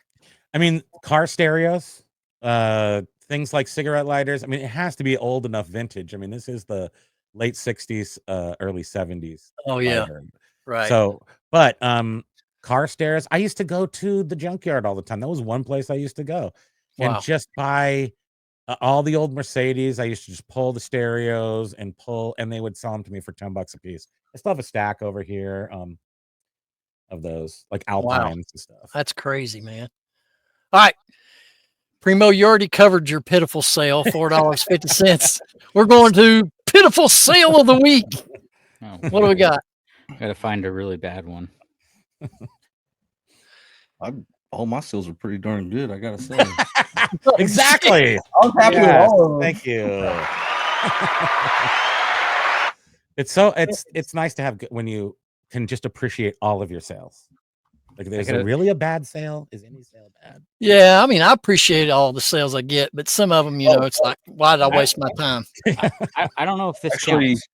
I mean, car stereos, things like cigarette lighters. I mean, it has to be old enough vintage. I mean, this is the late 60s, early 70s. Oh, yeah. lighter. Right. So, but car stairs, I used to go to the junkyard all the time. That was one place I used to go and just buy all the old Mercedes. I used to just pull the stereos and they would sell them to me for $10 a piece. I still have a stack over here of those, like Alpines and stuff. That's crazy, man. All right. Primo, you already covered your pitiful sale, $4.50. We're going to pitiful sale of the week. Oh, What do we got? Gotta find a really bad one. All my sales are pretty darn good, I gotta say. Exactly. I'm happy with all of them. Thank you. It's nice to have when you can just appreciate all of your sales. Like, there's really a bad sale? Is any sale bad? Yeah, I mean, I appreciate all the sales I get, but some of them, it's like, why did I waste my time? I don't know if this Actually, counts.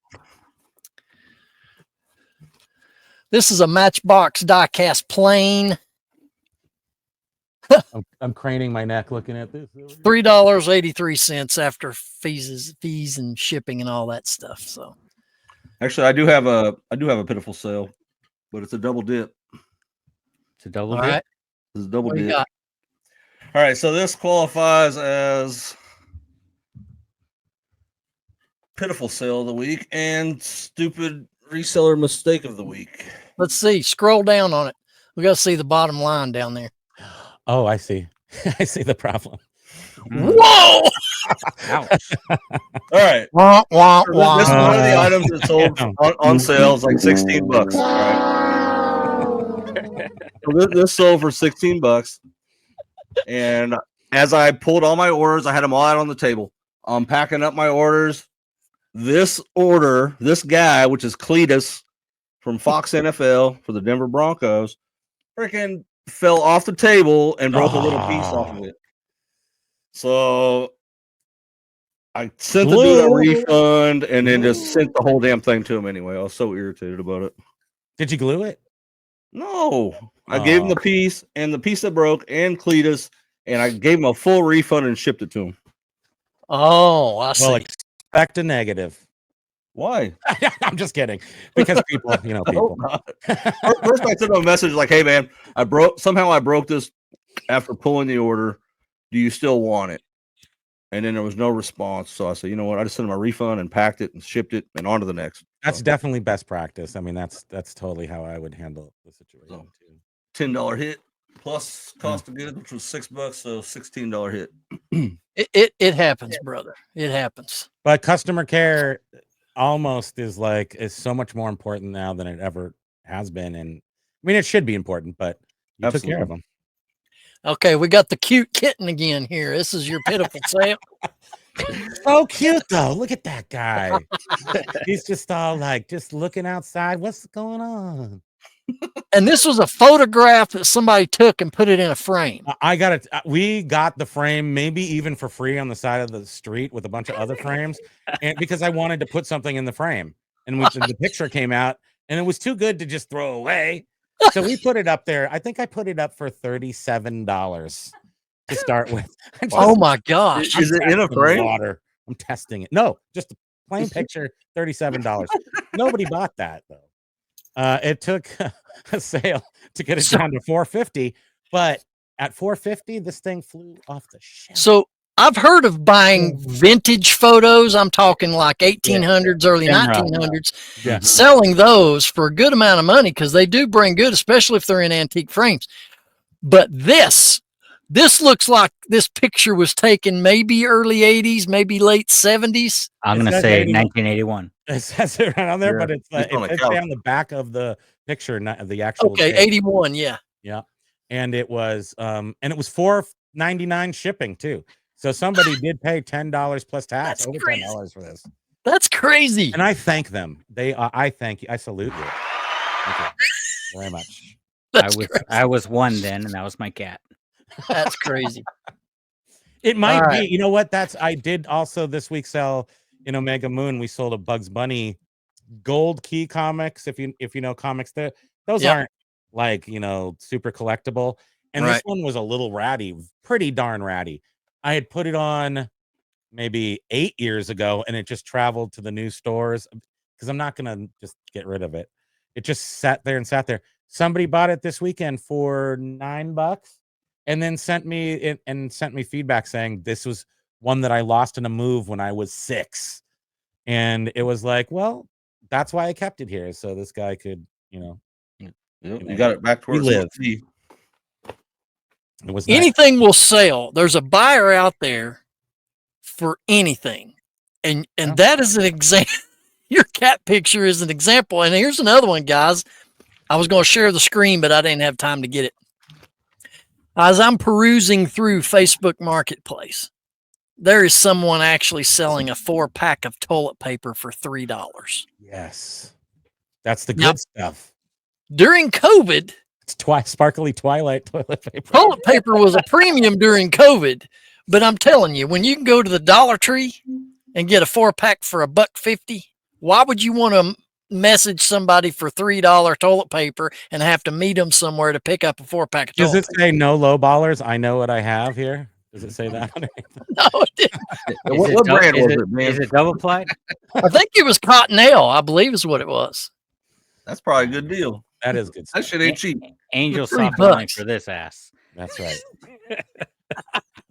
This is a Matchbox die-cast plane, I'm craning my neck looking at this. $3.83 after fees and shipping and all that stuff. So, actually, I do have a pitiful sale, but it's a double dip. It's a double all dip. right, It's a double what do you dip. got? All right, so this qualifies as pitiful sale of the week and stupid reseller mistake of the week. Let's see. Scroll down on it. We got to see the bottom line down there. Oh, I see. I see the problem. Whoa! Ouch. All right. Wah, wah, So wah. this is one of the items that sold on sales like $16. All right. So this sold for $16. And as I pulled all my orders, I had them all out on the table. I'm packing up my orders. This guy, which is Cletus from Fox NFL for the Denver Broncos, freaking fell off the table and broke a little piece off of it. So I sent the dude a refund and then just sent the whole damn thing to him anyway. I was so irritated about it. Did you glue it? No, I gave him the piece and the piece that broke and Cletus, and I gave him a full refund and shipped it to him. Oh, I see. Well, expect a negative. Why? I'm just kidding. Because people, people. First, I sent him a message like, "Hey, man, I broke this after pulling the order. Do you still want it?" And then there was no response. So I said, "You know what? I just sent him a refund and packed it and shipped it and on to the next." That's definitely best practice. I mean, that's totally how I would handle the situation too. $10 hit. plus cost of goods, which was $6, so $16 hit. It happens, brother. It happens. But customer care almost is so much more important now than it ever has been. And I mean, it should be important, but you took care of them. Okay, we got the cute kitten again here. This is your pitiful sale. So cute though. Look at that guy. He's just all just looking outside. What's going on? And this was a photograph that somebody took and put it in a frame. We got the frame maybe even for free on the side of the street with a bunch of other frames, and because I wanted to put something in the frame, and the picture came out, and it was too good to just throw away. So we put it up there. I think I put it up for $37 to start with. Oh my gosh! Is it in a frame? Water. I'm testing it. No, just a plain picture. $37. Nobody bought that though. It took a sale to get it down to $450, but at $450, this thing flew off the shelf. So I've heard of buying vintage photos. I'm talking like 1800s, early 1900s, selling those for a good amount of money because they do bring good, especially if they're in antique frames. But this looks like this picture was taken maybe early 80s, maybe late 70s. I'm going to say 1981. It says it right on there, but it's on the back of the picture, not the actual. Okay, 81, yeah. Yeah. And it was $4.99 shipping too. So somebody did pay $10 plus tax, over $10 for this. That's crazy. And I thank them. I thank you. I salute you. Thank you very much. I was one then, and that was my cat. That's crazy. It might be. You know what? I did also this week sell in Omega Moon. We sold a Bugs Bunny gold key comics. If you know comics, those aren't super collectible. And this one was a little ratty, pretty darn ratty. I had put it on maybe 8 years ago, and it just traveled to the new stores because I'm not gonna just get rid of it. It just sat there. Somebody bought it this weekend for $9 and then sent me feedback saying this was one that I lost in a move when I was 6. And it was like, well, that's why I kept it here. So this guy could, you got it back to where we live. It was anything will sell. There's a buyer out there for anything. And that is an example. Your cat picture is an example. And here's another one, guys. I was going to share the screen, but I didn't have time to get it. As I'm perusing through Facebook Marketplace, there is someone actually selling a 4-pack of toilet paper for $3. Yes. That's the good stuff. During COVID, it's sparkly Twilight toilet paper. Toilet paper was a premium during COVID, but I'm telling you, when you can go to the Dollar Tree and get a 4-pack for $1.50, why would you want to message somebody for $3 toilet paper and have to meet them somewhere to pick up a 4-pack of toilet paper? Does it say no low ballers? I know what I have here. Does it say that? No, it didn't. What brand was it, man? Is it double ply? I think it was Cottonelle, I believe is what it was. That's probably a good deal. That is good stuff. That shit ain't cheap. Angel soft money for this ass. That's right.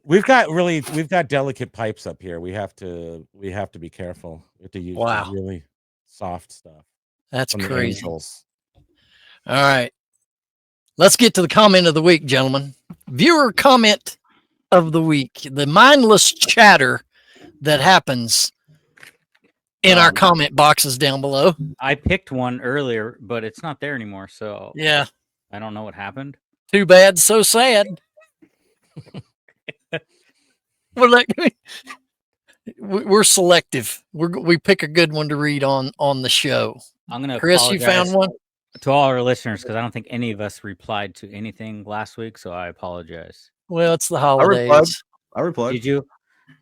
We've got delicate pipes up here. We have to be careful. We have to use really soft stuff. That's crazy. All right. Let's get to the comment of the week, gentlemen. Viewer comment of the week. The mindless chatter that happens in our comment boxes down below. I picked one earlier, but it's not there anymore. So yeah, I don't know what happened. Too bad, so sad. We're selective. We pick a good one to read on the show. I'm gonna Chris, you found one? To all our listeners, because I don't think any of us replied to anything last week, so I apologize. Well, it's the holidays. I replied. Did you?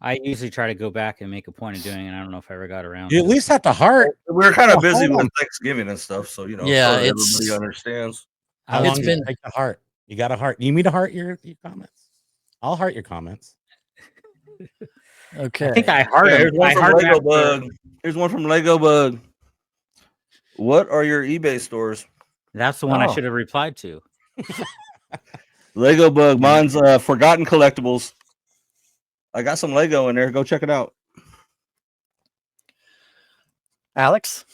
I usually try to go back and make a point of doing it. I don't know if I ever got around. You at least have to heart. We're kind of busy with Thanksgiving and stuff, so everybody understands. How long does it take to heart? You got to heart. You need to heart your comments. I'll heart your comments. Okay. I think I heart them. Here's one from Lego Bug. What are your eBay stores? That's the one I should have replied to. Lego Bug. Mine's Forgotten Collectibles. I got some Lego in there. Go check it out. Alex?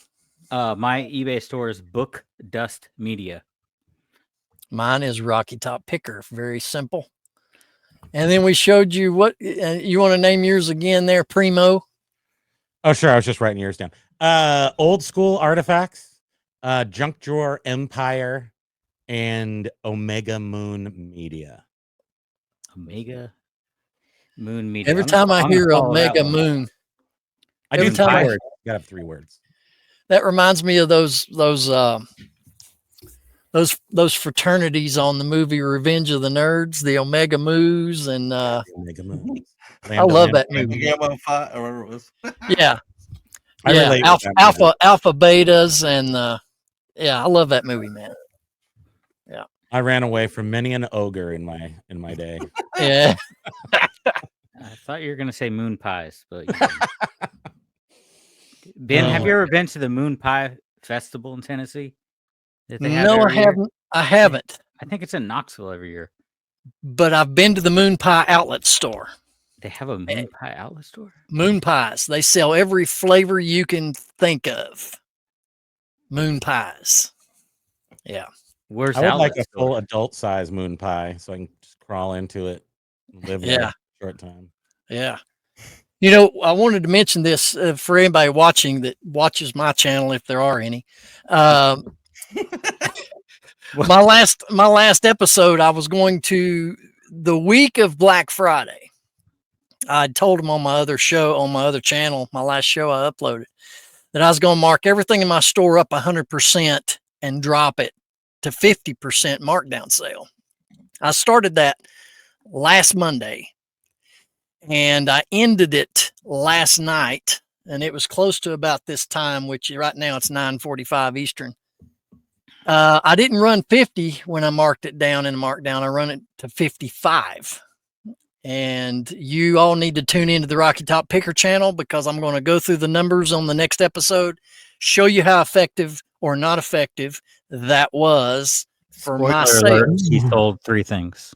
My eBay store is Book Dust Media. Mine is Rocky Top Picker. Very simple. And then we showed you what you want to name yours again there, Primo. Oh, sure. I was just writing yours down. Old school artifacts, Junk Drawer Empire, and Omega Moon Media. Omega Moon Media. Every time I hear Omega Moon, I do every 3 time words. You gotta have 3 words. that reminds me of those fraternities on the movie Revenge of the Nerds, the Omega Moos, and Omega Moon. I love that movie. Gamma 5, or whatever it was. Yeah, I yeah, relate with that movie. alpha betas, and yeah, I love that movie, man. Yeah, I ran away from many an ogre in my day. yeah. I thought you were going to say moon pies, but Ben, have you ever been to the Moon Pie Festival in Tennessee? That they have No, I every year? haven't. I haven't. I think it's in Knoxville every year. But I've been to the Moon Pie outlet store. They have a Moon Pie outlet store? Moon pies. They sell every flavor you can think of. Moon pies. Yeah. Where's I would like outlet a store? full adult size moon pie so I can just crawl into it and live there Yeah. for a short time. Yeah. You know, I wanted to mention this for anybody watching that watches my channel, if there are any. My last episode, I was going to the week of Black Friday. I told them on my other show, on my other channel, my last show I uploaded, that I was going to mark everything in my store up 100% and drop it to 50% markdown sale. I started that last Monday and I ended it last night, and it was close to about this time, which right now it's 9:45 Eastern. I didn't run 50 when I marked it down in the markdown. I run it to 55. And you all need to tune into the Rocky Top Picker channel because I'm going to go through the numbers on the next episode, show you how effective or not effective that was for my Spoiler alert, sales. he sold 3 things.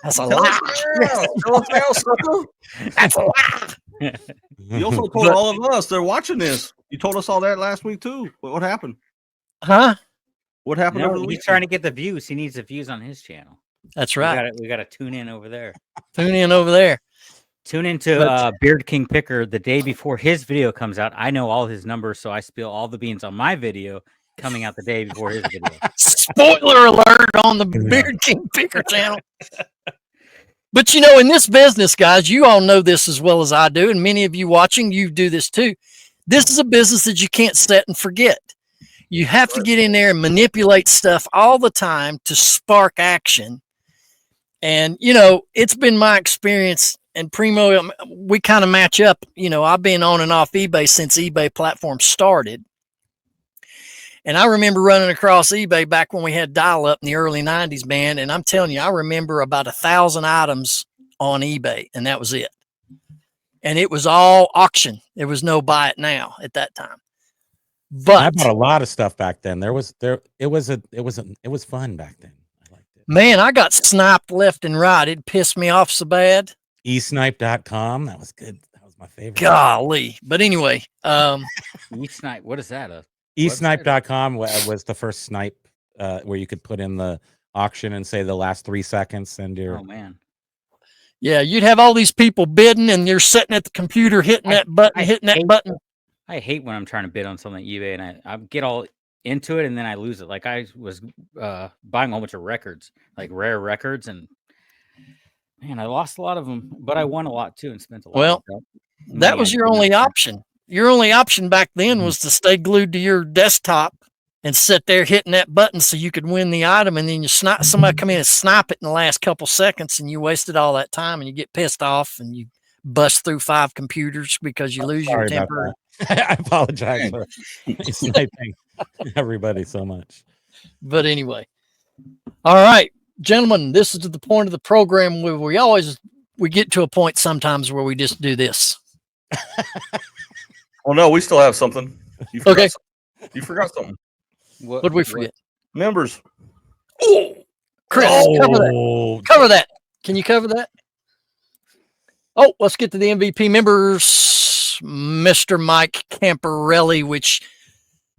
That's a Tell lie. us now. Tell us now, sucker. That's a lie. You also told all of us they're watching this. You told us all that last week too. What happened? Huh? What happened over No, the he's weekend? trying to get the views. He needs the views on his channel. That's right. We got to tune in over there. Tune in over there. Tune into Beard King Picker the day before his video comes out. I know all his numbers, so I spill all the beans on my video coming out the day before his video. Spoiler alert on the Beard King Picker channel. But you know, in this business, guys, you all know this as well as I do, and many of you watching, you do this too. This is a business that you can't set and forget. You have to get in there and manipulate stuff all the time to spark action. And, you know, it's been my experience, and Primo, we kind of match up. You know, I've been on and off eBay since eBay platform started. And I remember running across eBay back when we had dial-up in the early 90s, man. And I'm telling you, I remember about 1,000 items on eBay, and that was it. And it was all auction. There was no buy it now at that time. But I bought a lot of stuff back then. It was fun back then. I liked it. Man, I got sniped left and right. It pissed me off so bad. eSnipe.com. That was good. That was my favorite. Golly. But anyway, Snipe. What is that? eSnipe.com was the first snipe where you could put in the auction and say the last 3 seconds and your Oh man. yeah, you'd have all these people bidding and you're sitting at the computer hitting that button. I hate when I'm trying to bid on something at eBay and I get all into it and then I lose it. Like I was buying a whole bunch of records, like rare records, and man, I lost a lot of them, but I won a lot too and spent a lot. Well, that was your only option. Your only option back then was to stay glued to your desktop and sit there hitting that button so you could win the item, and then somebody come in and snipe it in the last couple seconds, and you wasted all that time, and you get pissed off, and you bust through 5 computers because you lose your temper. I apologize for sniping everybody so much. But anyway, all right, gentlemen, this is the point of the program where we get to a point sometimes where we just do this. Well, no, we still have something. You forgot Okay. something. You forgot something. What did we forget? Members. Oh, Chris, cover that. Can you cover that? Oh, let's get to the MVP members. Mr. Mike Camparelli, which,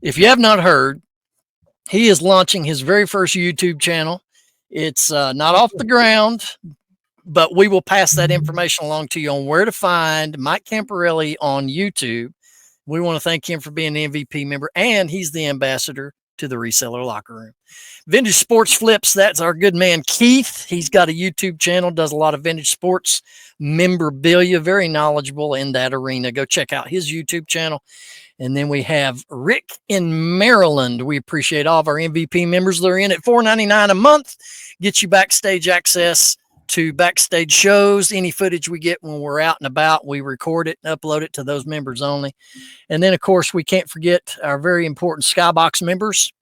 if you have not heard, He is launching his very first YouTube channel. It's not off the ground, but we will pass that information along to you on where to find Mike Camparelli on YouTube. We want to thank him for being an MVP member, and he's the ambassador to the Reseller Locker Room. Vintage Sports Flips, that's our good man Keith. He's got a YouTube channel, does a lot of vintage sports memorabilia, very knowledgeable in that arena. Go check out his YouTube channel. And then we have Rick in Maryland. We appreciate all of our MVP members that are in at $4.99 a month. Get you backstage access to backstage shows. Any footage we get when we're out and about, we record it and upload it to those members only. And then, of course, we can't forget our very important Skybox members.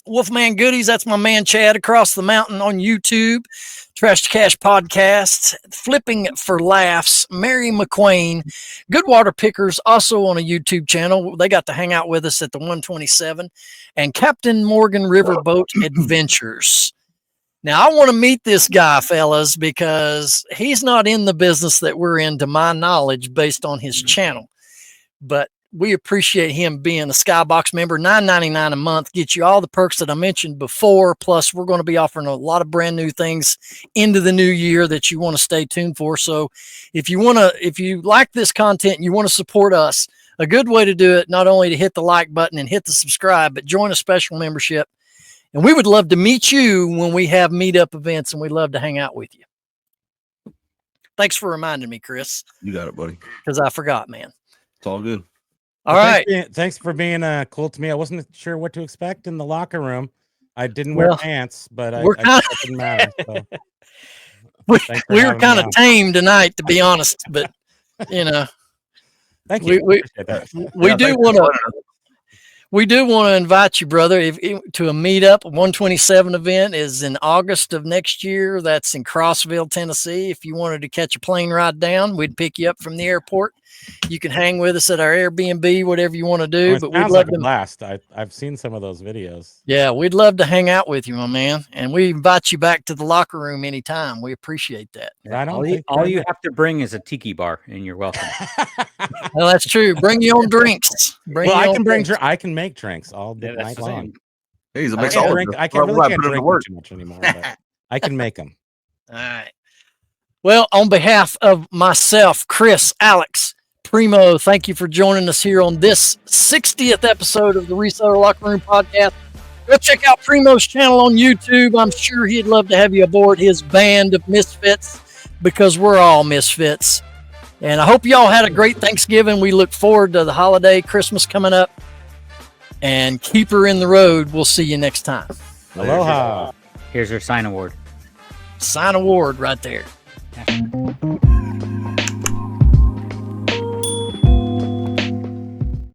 Wolfman Goodies, that's my man Chad across the mountain on YouTube. Trash to Cash Podcast, Flipping for Laughs, Mary McQueen, Good Water Pickers, also on a YouTube channel. They got to hang out with us at the 127, and Captain Morgan Riverboat Adventures. Now, I want to meet this guy, fellas, because he's not in the business that we're in, to my knowledge, based on his channel. But we appreciate him being a Skybox member. $9.99 a month gets you all the perks that I mentioned before. Plus, we're going to be offering a lot of brand new things into the new year that you want to stay tuned for. So if you like this content and you want to support us, a good way to do it, not only to hit the like button and hit the subscribe, but join a special membership. And we would love to meet you when we have meetup events, and we'd love to hang out with you. Thanks for reminding me, Chris. You got it, buddy. Because I forgot, man. It's all good. All right. Thanks for being cool to me. I wasn't sure what to expect in the locker room. I didn't wear pants, but it didn't matter. So. we were kind of tame tonight, to be honest. But thank you. We do want to invite you, brother, to a meetup. 127 event is in August of next year. That's in Crossville, Tennessee. If you wanted to catch a plane ride down, we'd pick you up from the airport. You can hang with us at our Airbnb, whatever you want to do. But we'd love to blast. I've seen some of those videos. Yeah, we'd love to hang out with you, my man. And we invite you back to the locker room anytime. We appreciate that. All you have to bring is a tiki bar, and you're welcome. Well, that's true. Bring your own drinks. I can make drinks all night long. Hey, he's a I can't really drink too much anymore, but I can make them. All right. Well, on behalf of myself, Chris, Alex, Primo, thank you for joining us here on this 60th episode of the Reseller Locker Room Podcast. Go check out Primo's channel on YouTube. I'm sure he'd love to have you aboard his band of misfits, because we're all misfits. And I hope y'all had a great Thanksgiving. We look forward to the holiday, Christmas coming up. And keep her in the road. We'll see you next time. Aloha. Here's your sign award. Sign award right there.